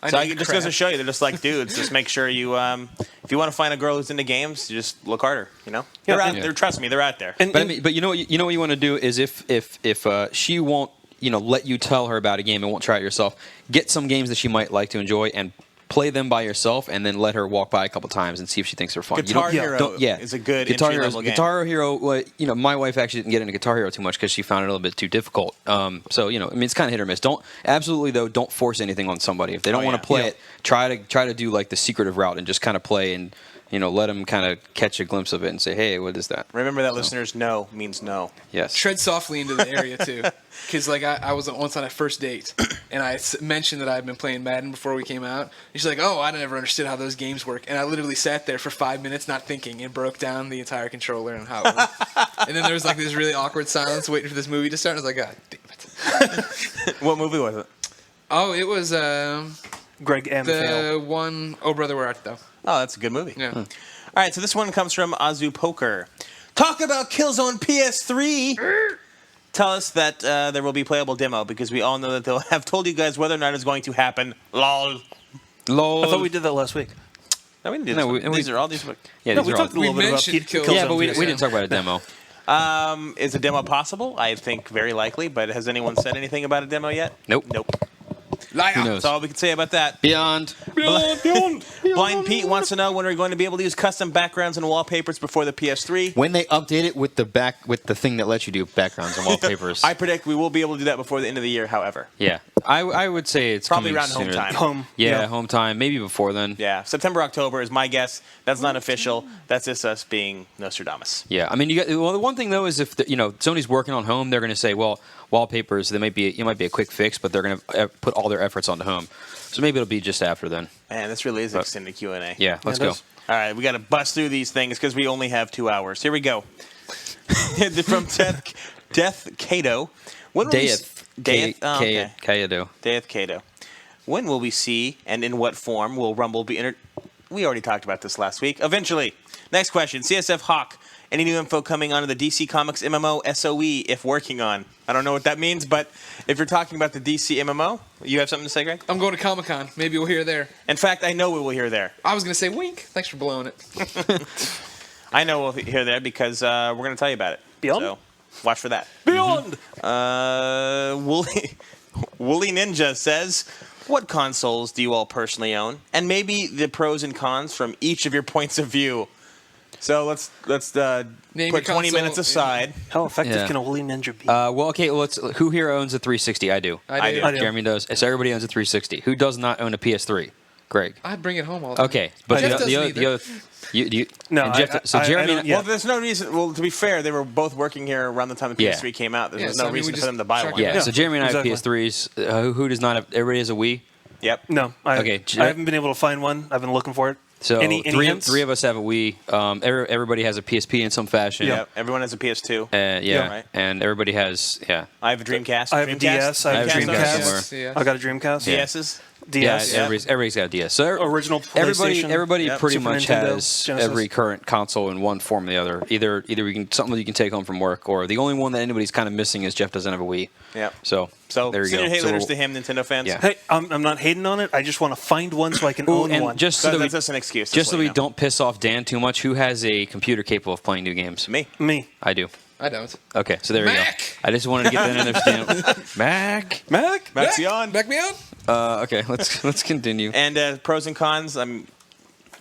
So named it just goes to crap. show you they're just like dudes. Just make sure you, if you want to find a girl who's into games, you just look harder. They're out there. Trust me, they're out there. And But you know what you want to do is if she won't let you tell her about a game and won't try it yourself. Get some games that she might like to enjoy and play them by yourself, and then let her walk by a couple times and see if she thinks they're fun. Guitar Hero is a good entry-level game. Guitar Hero, my wife actually didn't get into Guitar Hero too much because she found it a little bit too difficult. It's kind of hit or miss. Don't force anything on somebody. If they don't want to play it, try to do like the secretive route and just kind of play and let them kind of catch a glimpse of it and say, hey, what is that? Remember that, listeners, no means no. Yes. Tread softly into the area, too. Because, I was once on a first date, and I mentioned that I'd been playing Madden before we came out. And she's like, oh, I never understood how those games work. And I literally sat there for 5 minutes not thinking and broke down the entire controller and how it worked. And then there was, this really awkward silence waiting for this movie to start. And I was like, God damn it. What movie was it? Oh, it was Greg M. the one, Oh Brother, Where Art Thou? Oh, that's a good movie. Yeah. All right, so this one comes from Azu Poker. Talk about Killzone PS3. Tell us that there will be playable demo because we all know that they'll have told you guys whether or not it's going to happen. Lol. I thought we did that last week. No, we didn't do No, this. These are all these. Yeah, No, these we are all- talked a little bit about mentioned Killzone. Killzone. Yeah, but we Yeah. didn't talk about a demo. Is a demo possible? I think very likely, but has anyone said anything about a demo yet? Nope. Nope. Liar. Who knows? That's all we can say about that. Beyond. Blind Pete wants to know when we're going to be able to use custom backgrounds and wallpapers before the PS3. When they update it with the thing that lets you do backgrounds and wallpapers. I predict we will be able to do that before the end of the year, however. Yeah, I would say it's Probably coming around home sooner. time. Home. Yeah, home time, maybe before then. Yeah, September, October is my guess. That's not official. That's just us being Nostradamus. Yeah, I mean, the one thing though is if Sony's working on home, they're going to say, well, wallpapers. It might be a quick fix, but they're going to put all their efforts onto home. So maybe it'll be just after then. Man, this really is an extended Q&A. Yeah, let's it go. is. All right, we got to bust through these things because we only have 2 hours. Here we go. From Death Cato. When will we Death. Oh, okay. Kayado. Death Cato. When will we see and in what form will Rumble be entered? We already talked about this last week. Eventually. Next question. CSF Hawk. Any new info coming onto the DC Comics MMO SOE if working on? I don't know what that means, but if you're talking about the DC MMO, you have something to say, Greg? I'm going to Comic-Con. Maybe we'll hear there. In fact, I know we will hear there. I was going to say wink. Thanks for blowing it. I know we'll hear there because we're going to tell you about it. Beyond? So watch for that. Beyond. Woolly Ninja says, what consoles do you all personally own? And maybe the pros and cons from each of your points of view. So let's Name put your 20 minutes console. aside. How effective Yeah. can a woolly ninja be? Okay. Who here owns a 360? I do. I do. I do. Jeremy does. So everybody owns a 360. Who does not own a PS3? Greg. I'd bring it home all the time. Okay, but Jeff the doesn't other, either. No, and Jeff, I Jeremy. don't- yeah. Well, there's no reason. Well, to be fair, they were both working here around the time the Yeah. PS3 came out. There's Yeah, no so, I mean, reason we for just them to buy chuck one. it Yeah, Yeah, so Jeremy and I exactly. have PS3s. Who does not have? Everybody has a Wii. Yep. No, Okay, I haven't been able to find one. I've been looking for it. So Any three hints? of us have a Wii. Everybody has a PSP in some fashion. Yep. Everyone has a PS2. Yeah, right. and everybody has I have a Dreamcast. I have a DS. I have a Dreamcast Dreamcast. somewhere. Yeah. I got a Dreamcast. DSs. DS. Yeah, everybody's got a DS. So Original everybody PlayStation. Yep. pretty Super much Nintendo, has Genesis. every current console in one form or the other. Either we can something that you can take home from work, or the only one that anybody's kind of missing is Jeff doesn't have a Wii. Yep. So there you send go. your hate So letters we'll- to him, Nintendo fans. Yeah. Hey, I'm not hating on it. I just want to find one so I can Ooh, own and one. just so that That's we just an excuse. just so we don't piss off Dan too much, who has a computer capable of playing new games? Me. Me. I do. I don't. Okay, so there we Mac! go. I just wanted to get that in there. Stan. Mac. Mac? Maxion. Back me up. Okay, let's continue. And pros and cons.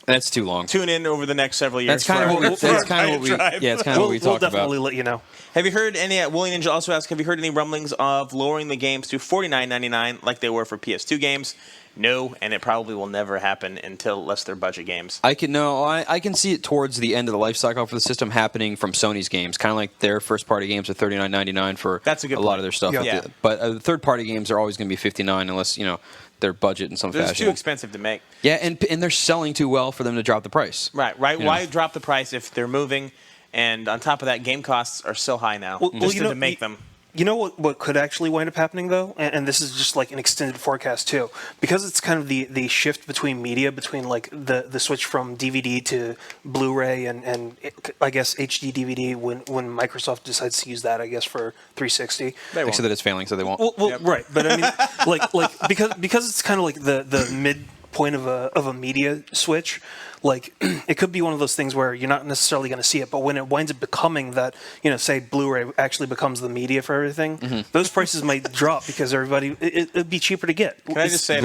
That's too long. Tune in over the next several years. That's kind of for our- what for that's our kind of what we diatribe. yeah, it's kind of what we We'll talked definitely about. let you know. Have you heard any? Willie Ninja also asked, have you heard any rumblings of lowering the games to $49.99 like they were for PS2 games? No, and it probably will never happen unless they're budget games. I can see it towards the end of the life cycle for the system happening from Sony's games, kind of like their first party games are $39.99 for That's a good lot point. of their stuff. Yeah. But the third party games are always going to be $59 unless their budget in some They're just fashion. too expensive to make. Yeah, and they're selling too well for them to drop the price. Right. You Why know. drop the price if they're moving? And on top of that, game costs are so high now just to make them. You know what could actually wind up happening, though? And this is just like an extended forecast, too. Because it's kind of the shift between media, between like the switch from DVD to Blu-ray and I guess HD DVD when Microsoft decides to use that, I guess, for 360. They won't. Except that it's failing, so they won't. Well, Yep. right. But I mean, like because it's kind of like the mid point of a media switch. Like, it could be one of those things where you're not necessarily going to see it, but when it winds up becoming that, say Blu-ray actually becomes the media for everything, those prices might drop because it'd be cheaper to get. Can I just say I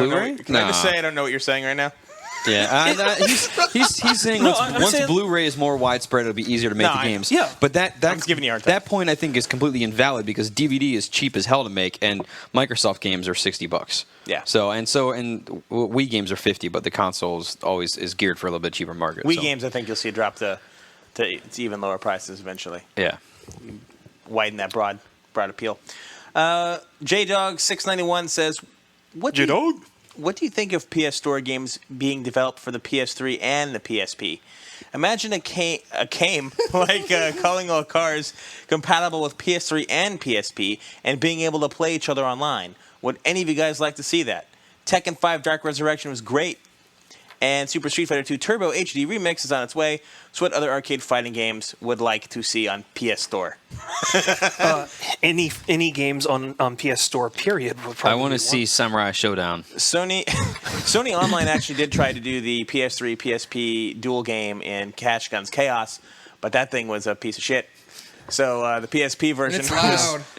don't know what you're saying right now? Yeah, he's saying once Blu-ray is more widespread, it'll be easier to make the games. Yeah, but that's giving you a hard time. That point I think is completely invalid because DVD is cheap as hell to make, and Microsoft games are $60. Yeah. So Wii games are $50, but the console is geared for a little bit cheaper market. Wii games, I think you'll see drop to even lower prices eventually. Yeah. Widen that broad appeal. JDog691 says, "What do you think of PS Store games being developed for the PS3 and the PSP? Imagine a game like Calling All Cars compatible with PS3 and PSP and being able to play each other online. Would any of you guys like to see that? Tekken 5 Dark Resurrection was great, and Super Street Fighter 2 Turbo HD Remix is on its way. So what other arcade fighting games would like to see on PS Store?" Any games on PS Store, period. Would probably I want to see Samurai Showdown. Sony Online actually did try to do the PS3 PSP dual game in Cash Guns Chaos, but that thing was a piece of shit. So the PSP version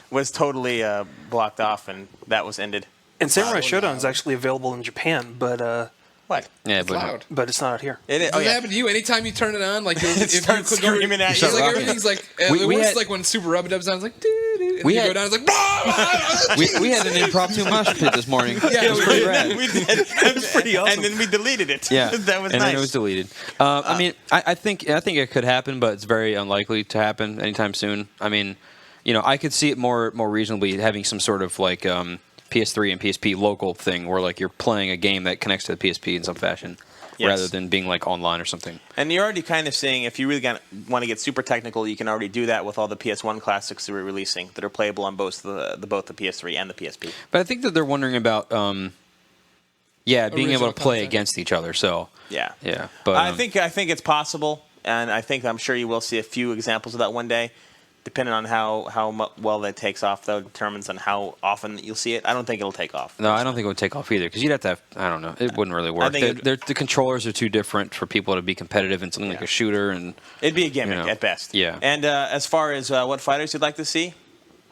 was totally blocked off, and that was ended. And Samurai Showdown is actually available in Japan, but what? Yeah, It's loud. but it's not out here. It is. Does it happen to you? Anytime you turn it on, like if you starts click screaming over, at it's you. like everything's like the We worst had- like when Super Rub-a-Dub sounds like and We you had- go down, it's like we had an impromptu mosh pit this morning. Yeah, it was we pretty did. rad. We did. It was pretty awesome. And then we deleted it. Yeah, that was and nice. then it was deleted. I mean, I think it could happen, but it's very unlikely to happen anytime soon. I mean, I could see it more reasonably having some sort of like PS3 and PSP local thing where like you're playing a game that connects to the PSP in some fashion, rather than being like online or something. And you're already kind of seeing, if you really want to get super technical, you can already do that with all the PS1 classics that we're releasing that are playable on both the PS3 and the PSP. But I think that they're wondering about, being able Original to play content. against each other. So Yeah. yeah. But I think it's possible, and I'm sure you will see a few examples of that one day. Depending on how well that takes off, though, determines on how often you'll see it. I don't think it'll take off. No, I don't think it would take off either because you'd have to have. I don't know. It wouldn't really work. The controllers are too different for people to be competitive in something like a shooter, and it'd be a gimmick at best. Yeah. And as far as what fighters you'd like to see,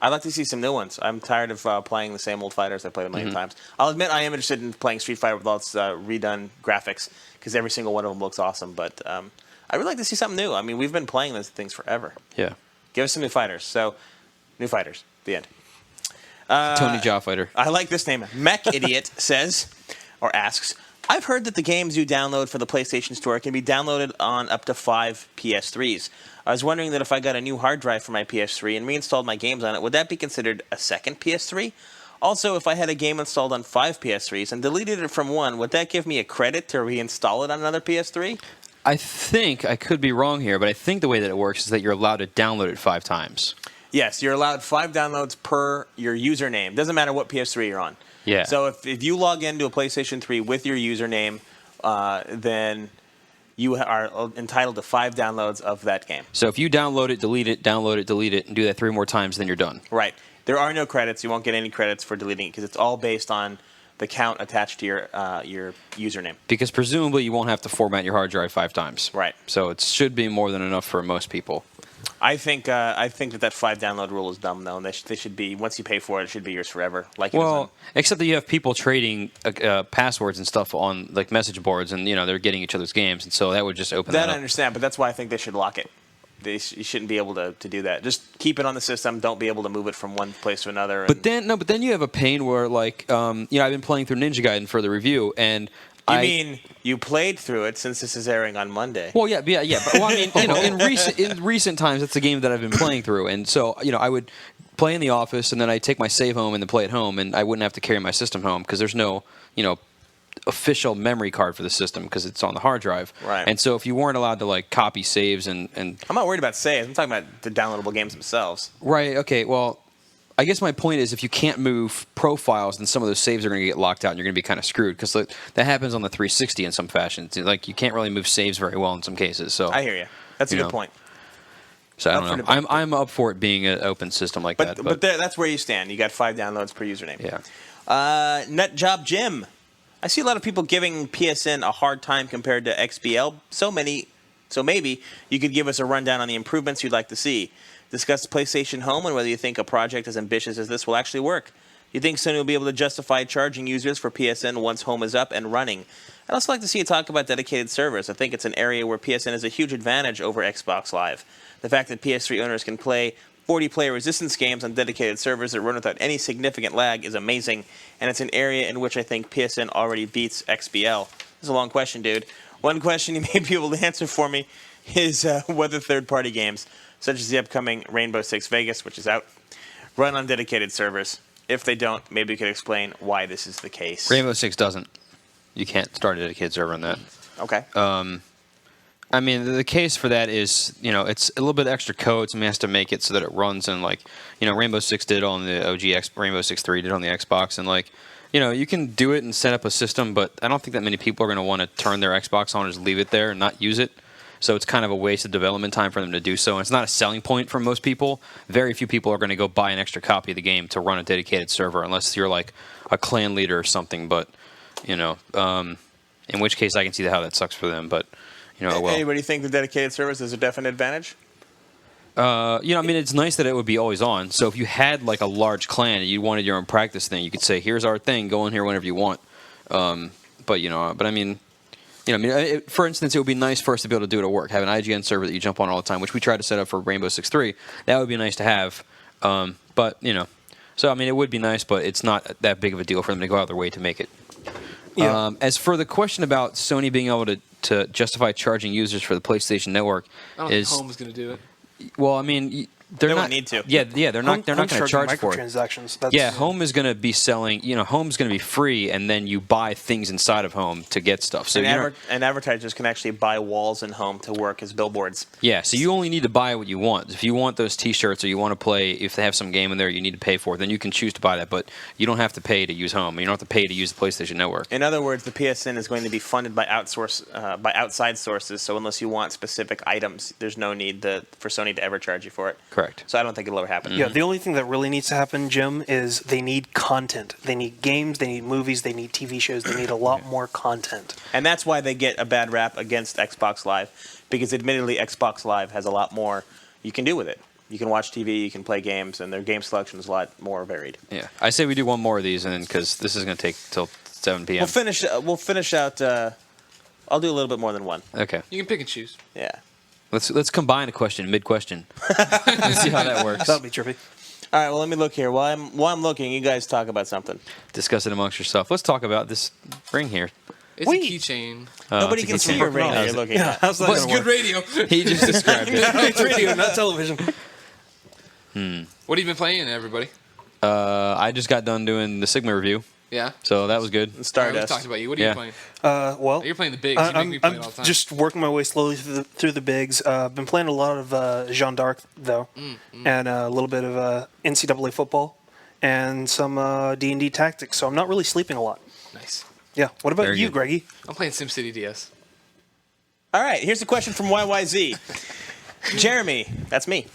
I'd like to see some new ones. I'm tired of playing the same old fighters I played a million times. I'll admit I am interested in playing Street Fighter with all its redone graphics because every single one of them looks awesome. But I would like to see something new. I mean, we've been playing those things forever. Yeah. Give us some new fighters. So, new fighters. The end. Tony Jaa fighter. I like this name. Mech Idiot says, or asks, "I've heard that the games you download for the PlayStation Store can be downloaded on up to 5 PS3s. I was wondering that if I got a new hard drive for my PS3 and reinstalled my games on it, would that be considered a second PS3? Also, if I had a game installed on 5 PS3s and deleted it from one, would that give me a credit to reinstall it on another PS3? I think I could be wrong here, but I think the way that it works is that you're allowed to download it 5 times. Yes, you're allowed 5 downloads per your username. Doesn't matter what PS3 you're on. Yeah. So if you log into a PlayStation 3 with your username, then you are entitled to 5 downloads of that game. So if you download it, delete it, and do that 3 more times, then you're done. Right. There are no credits. You won't get any credits for deleting it because it's all based on the count attached to your username. Because presumably you won't have to format your hard drive 5 times. Right. So it should be more than enough for most people. I think that 5 download rule is dumb though. And they should be, once you pay for it, it should be yours forever. Like Well, except that you have people trading passwords and stuff on like message boards, and they're getting each other's games, and so that would just open that I up. understand, but that's why I think they should lock it. You shouldn't be able to do that. Just keep it on the system. Don't be able to move it from one place to another. But then you have a pain where like I've been playing through Ninja Gaiden for the review, and you mean you played through it since this is airing on Monday? Well, yeah. But I mean, in recent times, it's a game that I've been playing through, and so I would play in the office, and then I'd take my save home and then play at home, and I wouldn't have to carry my system home because there's no official memory card for the system because it's on the hard drive. Right. And so if you weren't allowed to like copy saves and I'm not worried about saves. I'm talking about the downloadable games themselves. Right. Okay. Well, I guess my point is if you can't move profiles, then some of those saves are going to get locked out, and you're going to be kind of screwed because that happens on the 360 in some fashion. It's like you can't really move saves very well in some cases. So I hear you. That's a good point. So I don't know. I'm up for it being an open system like that. But that's where you stand. You got 5 downloads per username. Yeah. Nutjob Jim I see a lot of people giving PSN a hard time compared to XBL. So maybe you could give us a rundown on the improvements you'd like to see. Discuss PlayStation Home and whether you think a project as ambitious as this will actually work. You think Sony will be able to justify charging users for PSN once Home is up and running? I'd also like to see you talk about dedicated servers. I think it's an area where PSN has a huge advantage over Xbox Live. The fact that PS3 owners can play 40-player Resistance games on dedicated servers that run without any significant lag is amazing, and it's an area in which I think PSN already beats XBL. This is a long question, dude. One question you may be able to answer for me is whether third-party games, such as the upcoming Rainbow Six Vegas, which is out, run on dedicated servers. If they don't, maybe you could explain why this is the case. Rainbow Six doesn't. You can't start a dedicated server on that. Okay. I mean, the case for that is, it's a little bit extra code. Somebody has to make it so that it runs and Rainbow Six did on the OG Rainbow Six 3 did on the Xbox, and you can do it and set up a system, but I don't think that many people are going to want to turn their Xbox on and just leave it there and not use it. So it's kind of a waste of development time for them to do so. And it's not a selling point for most people. Very few people are going to go buy an extra copy of the game to run a dedicated server unless you're like a clan leader or something. But, in which case I can see how that sucks for them. But, well. Anybody think the dedicated servers is a definite advantage? It's nice that it would be always on. So if you had like a large clan and you wanted your own practice thing, you could say, here's our thing, go in here whenever you want. For instance, it would be nice for us to be able to do it at work. Have an IGN server that you jump on all the time, which we tried to set up for Rainbow Six 3. That would be nice to have. It would be nice, but it's not that big of a deal for them to go out of their way to make it. Yeah. As for the question about Sony being able to justify charging users for the PlayStation Network, I don't think Home is going to do it. Well, They won't need to. Yeah, they're not going to charge for it. Microtransactions. Home is going to be selling. Home's going to be free, and then you buy things inside of Home to get stuff. So and advertisers can actually buy walls in Home to work as billboards. Yeah, so you only need to buy what you want. If you want those T-shirts or you want to play, if they have some game in there you need to pay for, then you can choose to buy that. But you don't have to pay to use Home. You don't have to pay to use the PlayStation Network. In other words, the PSN is going to be funded by outside sources. So unless you want specific items, there's no need for Sony to ever charge you for it. Correct. So I don't think it'll ever happen. Yeah, the only thing that really needs to happen, Jim, is they need content. They need games, they need movies, they need TV shows, they need a lot more content. And that's why they get a bad rap against Xbox Live, because admittedly Xbox Live has a lot more you can do with it. You can watch TV, you can play games, and their game selection is a lot more varied. Yeah, I say we do one more of these, and because this is going to take till 7 p.m. We'll finish out. I'll do a little bit more than one. Okay. You can pick and choose. Yeah. Let's combine a question mid-question. Let's see how that works. That'll be trippy. All right. Well, let me look here. While I'm looking, you guys talk about something. Discuss it amongst yourself. Let's talk about this ring here. It's a keychain. Nobody it's a can see keychain. your ring that you're looking at. How's that It's gonna good work? radio. He just described it. It's radio, not television. What have you been playing, everybody? I just got done doing the Sigma review, Yeah. so that was good. All right, Stardust. we talked about you. What are Yeah. you playing? Well, You're playing the bigs. You make me play it all the time. just working my way slowly through the bigs. Been playing a lot of Jeanne d'Arc, though, and a little bit of NCAA football, and some D&D tactics. So I'm not really sleeping a lot. Nice. Yeah. What about Very you, good. Greggy? I'm playing SimCity DS. All right, here's a question from YYZ. Jeremy, that's me.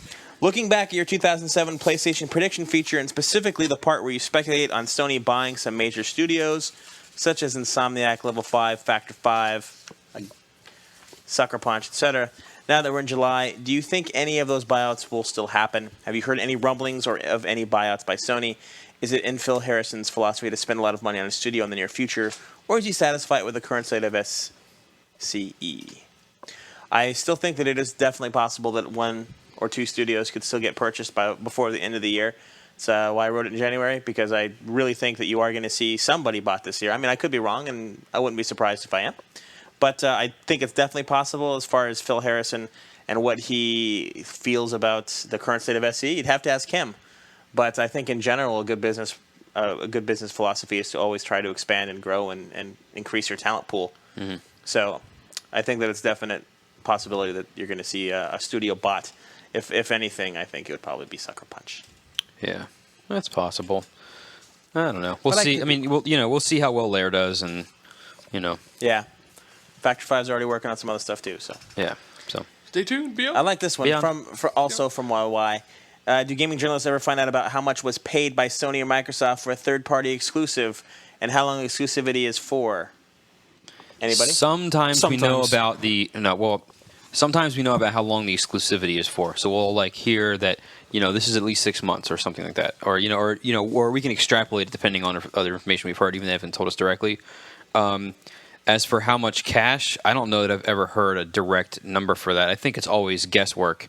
Looking back at your 2007 PlayStation prediction feature, and specifically the part where you speculate on Sony buying some major studios, such as Insomniac, Level 5, Factor 5, Sucker Punch, etc. Now that we're in July, do you think any of those buyouts will still happen? Have you heard any rumblings or of any buyouts by Sony? Is it in Phil Harrison's philosophy to spend a lot of money on a studio in the near future, or is he satisfied with the current state of SCE? I still think that it is definitely possible that one or two studios could still get purchased before the end of the year. That's why I wrote it in January, because I really think that you are going to see somebody bought this year. I mean, I could be wrong, and I wouldn't be surprised if I am. But I think it's definitely possible as far as Phil Harrison and what he feels about the current state of SCE. You'd have to ask him. But I think in general, a good business philosophy is to always try to expand and grow and increase your talent pool. Mm-hmm. So I think that it's definite possibility that you're going to see a studio bought. If anything, I think it would probably be Sucker Punch. Yeah, that's possible. I don't know. We'll see. I mean, we'll see how well Lair does, and Yeah, Factor 5's already working on some other stuff too. So yeah. So Stay tuned. Beyond. I like this one Beyond. from YY. Do gaming journalists ever find out about how much was paid by Sony or Microsoft for a third-party exclusive, and how long exclusivity is for? Anybody? Sometimes we know about sometimes we know about how long the exclusivity is for. So we'll like hear that, this is at least 6 months or something like that, or or we can extrapolate it depending on other information we've heard, even if they haven't told us directly. As for how much cash, I don't know that I've ever heard a direct number for that. I think it's always guesswork.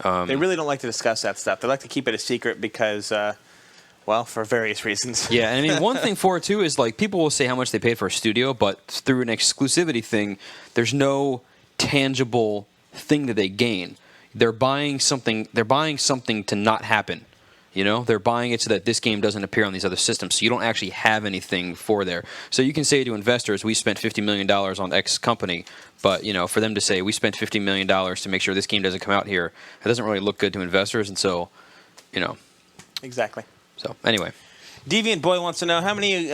They really don't like to discuss that stuff. They like to keep it a secret because, for various reasons. Yeah, and I mean, one thing for it too is like people will say how much they paid for a studio, but through an exclusivity thing, there's no tangible thing that they gain. They're buying something to not happen. They're buying it so that this game doesn't appear on these other systems. So you don't actually have anything for there. So you can say to investors, we spent $50 million on X company, but for them to say we spent $50 million to make sure this game doesn't come out here, it doesn't really look good to investors. And so, Exactly. So anyway. Deviant Boy wants to know how many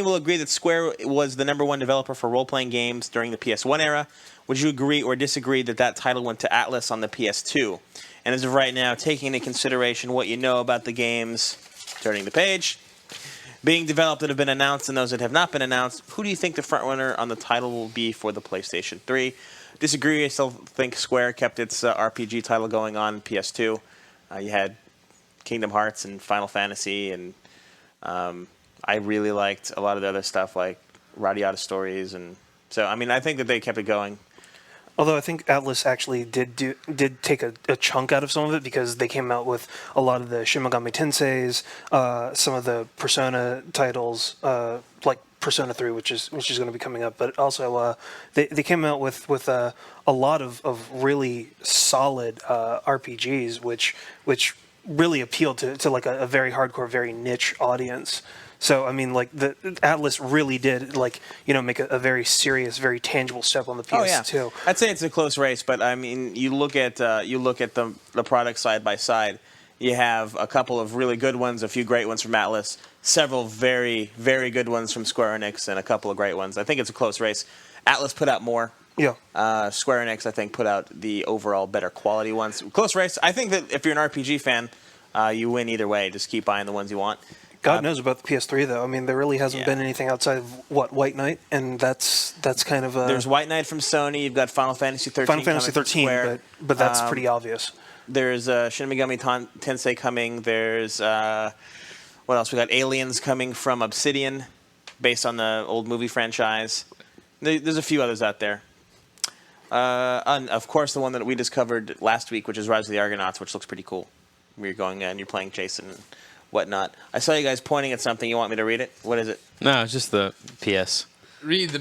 will agree that Square was the #1 developer for role-playing games during the PS1 era. Would you agree or disagree that title went to Atlas on the PS2? And as of right now, taking into consideration what you know about the games, turning the page, being developed that have been announced and those that have not been announced, who do you think the frontrunner on the title will be for the PlayStation 3? Disagree, I still think Square kept its RPG title going on PS2. You had Kingdom Hearts and Final Fantasy, and I really liked a lot of the other stuff like Radiata Stories, and so I think that they kept it going. Although I think Atlas actually did take a chunk out of some of it because they came out with a lot of the Shin Megami Tenseis, some of the Persona titles, like Persona 3, which is going to be coming up. But also they came out with a lot of really solid RPGs, which really appealed to like a very hardcore, very niche audience. So the Atlas really did make a very serious, very tangible step on the PS2. Oh, yeah. I'd say it's a close race, but you look at the product side by side. You have a couple of really good ones, a few great ones from Atlas, several very, very good ones from Square Enix, and a couple of great ones. I think it's a close race. Atlas put out more. Yeah. Square Enix, I think, put out the overall better quality ones. Close race. I think that if you're an RPG fan, you win either way. Just keep buying the ones you want. God knows about the PS3 though. There really hasn't been anything outside of White Knight, and that's kind of There's White Knight from Sony. You've got Final Fantasy 13. Final Fantasy 13, but that's pretty obvious. There's Shin Megami Tensei coming. There's what else? We got Aliens coming from Obsidian, based on the old movie franchise. There's a few others out there. And of course, the one that we discovered last week, which is Rise of the Argonauts, which looks pretty cool. Where you're going and you're playing Jason and whatnot. I saw you guys pointing at something. You want me to read it? What is it? No, it's just the PS. Read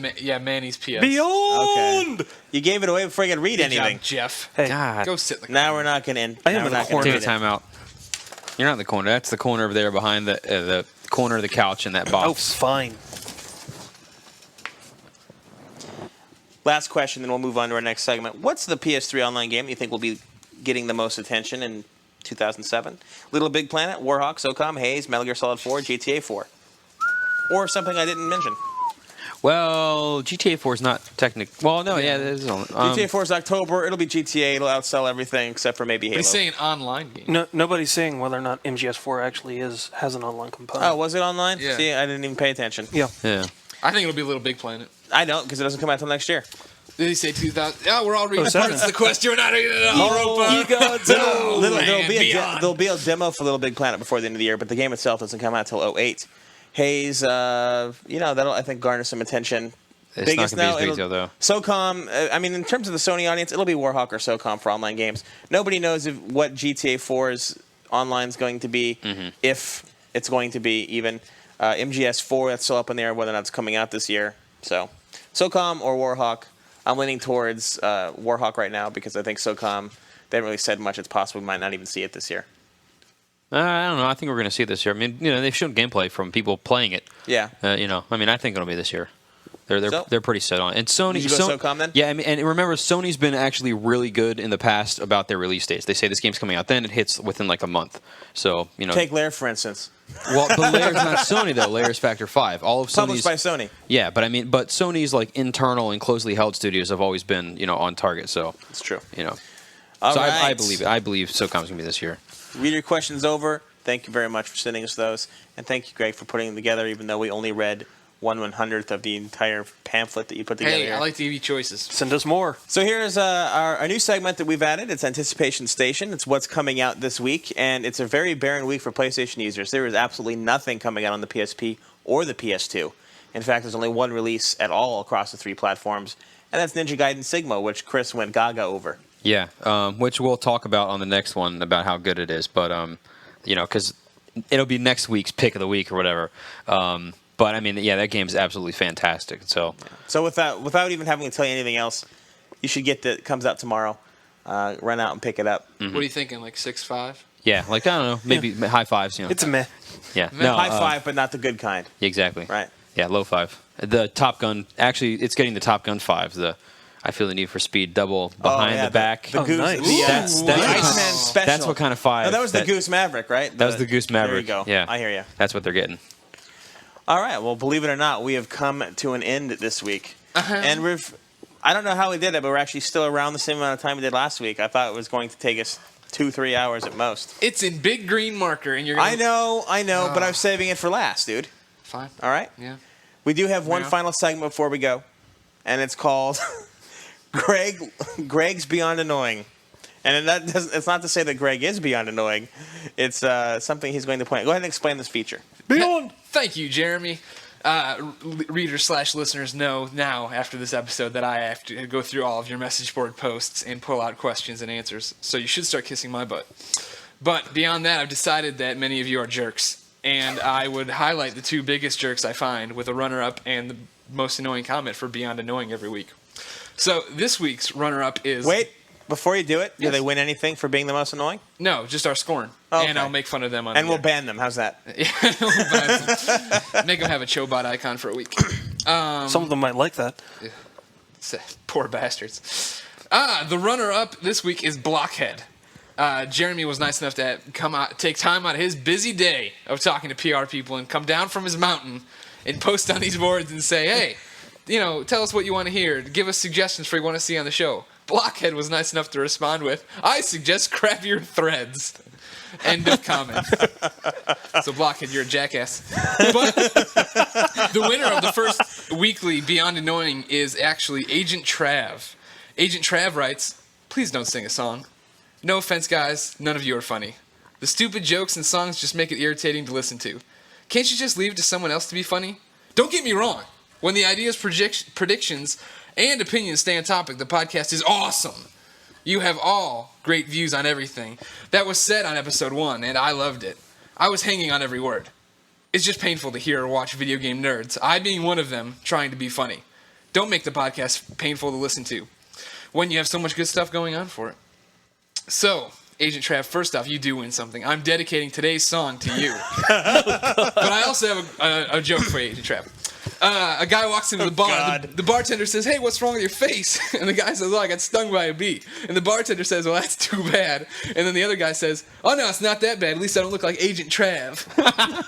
Manny's PS. Beyond! Okay. You gave it away before I could read Good anything. job, Jeff. Hey, God. Go sit in the corner. Now we're not going to. I am in the corner. Take a time out. You're not in the corner. That's the corner over there behind the corner of the couch in that box. Oh, fine. Last question, then we'll move on to our next segment. What's the PS3 online game you think will be getting the most attention in 2007? Little Big Planet, Warhawk, SOCOM, Haze, Metal Gear Solid 4, GTA 4. Or something I didn't mention. Well, GTA 4 is not technically... Well, no, yeah, this is on. GTA 4 is October. It'll be GTA. It'll outsell everything except for maybe Halo. He's saying online game. No, nobody's saying whether or not MGS4 actually has an online component. Oh, was it online? Yeah. See, I didn't even pay attention. Yeah. Yeah. I think it'll be Little Big Planet. I don't, because it doesn't come out until next year. Did he say 2000? Yeah, we're all reading 07. parts of the question. We're not reading it all. There'll be a demo for Little Big Planet before the end of the year, but the game itself doesn't come out till 2008. Haze, that'll, I think, garner some attention. It's Biggest not going to be now, as big, though. SOCOM, in terms of the Sony audience, it'll be Warhawk or SOCOM for online games. Nobody knows what GTA 4's online is going to be, if it's going to be even. MGS4, that's still up in the air whether or not it's coming out this year. So, SOCOM or Warhawk. I'm leaning towards Warhawk right now because I think SOCOM, they haven't really said much. It's possible we might not even see it this year. I don't know. I think we're going to see it this year. They've shown gameplay from people playing it. Yeah. I think it'll be this year. They're pretty set on it. And Sony. Did you go SOCOM then? Yeah, and remember, Sony's been actually really good in the past about their release dates. They say this game's coming out, then it hits within like a month. So Take Lair for instance. Well, but Lair's not Sony though. Lair's Factor 5. All of Sony's Published by Sony. Yeah, but Sony's like internal and closely held studios have always been on target. So it's true. All right. I believe it. I believe SOCOM's gonna be this year. Read your questions over. Thank you very much for sending us those, and thank you, Greg, for putting them together. Even though we only read 1/100th of the entire pamphlet that you put together. Hey, here. I like to give you choices. Send us more. So here's our new segment that we've added. It's Anticipation Station. It's what's coming out this week, and it's a very barren week for PlayStation users. There is absolutely nothing coming out on the PSP or the PS2. In fact, there's only one release at all across the 3 platforms, and that's Ninja Gaiden Sigma, which Chris went gaga over. Yeah, which we'll talk about on the next one about how good it is. But, because it'll be next week's pick of the week or whatever. But, I mean, yeah, that game's absolutely fantastic. So without even having to tell you anything else, you should get that. It comes out tomorrow. Run out and pick it up. What are you thinking, like 6.5? yeah, like, I don't know, maybe high fives. It's a meh. Yeah, High 5, but not the good kind. exactly. Right. Yeah, low 5. The Top Gun, actually, it's getting the Top Gun 5. I feel the Need for Speed double behind the back. The Goose. nice. That's the what Iceman kind of- special. That's what kind of 5. No, that was the Goose Maverick, right? That was the Goose Maverick. There you go. Yeah, I hear you. That's what they're getting. All right. Well, believe it or not, we have come to an end this week. And I don't know how we did it, but we're actually still around the same amount of time we did last week. I thought it was going to take us 2-3 hours at most. It's in big green marker, and you're gonna... I know, but I'm saving it for last, dude. Fine. All right? Yeah. We do have one Yeah. final segment before we go, and it's called Greg's Beyond Annoying. And it's not to say that Greg is beyond annoying. It's something he's going to point out. Go ahead and explain this feature. Beyond. Thank you, Jeremy. Readers/listeners know now, after this episode, that I have to go through all of your message board posts and pull out questions and answers. So you should start kissing my butt. But beyond that, I've decided that many of you are jerks. And I would highlight the 2 biggest jerks I find with a runner-up and the most annoying comment for Beyond Annoying every week. So this week's runner-up is... Wait, before you do it, do Yes. they win anything for being the most annoying? No, just our scorn. Okay. And I'll make fun of them on And the we'll air. ban them. How's that? Make them have a Chobot icon for a week. Some of them might like that. Poor bastards. The runner-up this week is Blockhead. Jeremy was nice enough to take time out of his busy day of talking to PR people and come down from his mountain and post on these boards and say, hey, tell us what you want to hear. Give us suggestions for what you want to see on the show. Blockhead was nice enough to respond with, I suggest crappier threads. End of comment. So Blockhead, you're a jackass. But the winner of the first weekly Beyond Annoying is actually Agent Trav. Agent Trav writes, please don't sing a song. No offense, guys, none of you are funny. The stupid jokes and songs just make it irritating to listen to. Can't you just leave it to someone else to be funny? Don't get me wrong. When the ideas, predictions, and opinions stay on topic, the podcast is awesome. You have all great views on everything. That was said on episode 1, and I loved it. I was hanging on every word. It's just painful to hear or watch video game nerds, I being one of them, trying to be funny. Don't make the podcast painful to listen to when you have so much good stuff going on for it. So, Agent Trav, first off, you do win something. I'm dedicating today's song to you. But I also have a joke for you, Agent Trav. A guy walks into the bar. The bartender says, hey, what's wrong with your face? And the guy says, oh, I got stung by a bee. And the bartender says, well, that's too bad. And then the other guy says, oh, no, it's not that bad. At least I don't look like Agent Trav.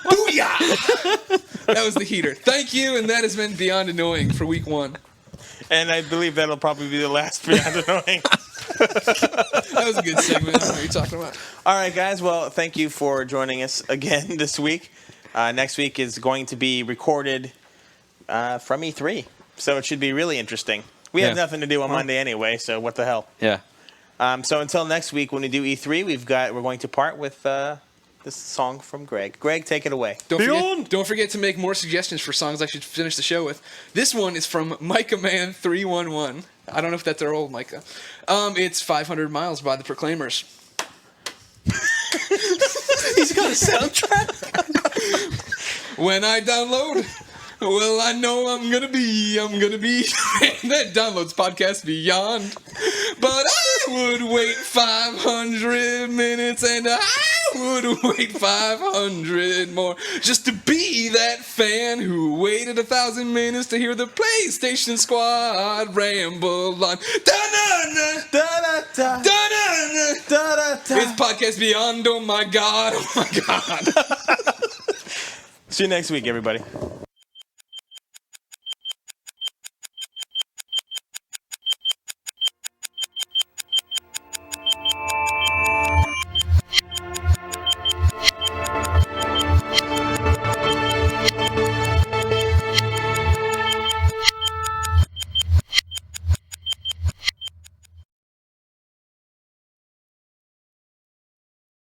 Booyah! That was the heater. Thank you, and that has been Beyond Annoying for week 1. And I believe that'll probably be the last Beyond Annoying. That was a good segment. What are you talking about? All right, guys. Well, thank you for joining us again this week. Next week is going to be recorded from E3, so it should be really interesting. We have nothing to do on Monday anyway, so what the hell? Yeah. So until next week, when we do E3, we're going to part with this song from Greg. Greg, take it away. Don't forget to make more suggestions for songs I should finish the show with. This one is from Micah Man 311. I don't know if that's our old Micah. It's 500 Miles by the Proclaimers. He's got a soundtrack. When I download, well, I know I'm gonna be that downloads podcast beyond. But I would wait 500 minutes and I would wait 500 more just to be that fan who waited 1,000 minutes to hear the PlayStation Squad ramble on. Da-na-na, Da-da-da, da-na-na. da-da-da. It's podcast beyond. Oh my god! Oh my god! See you next week, everybody.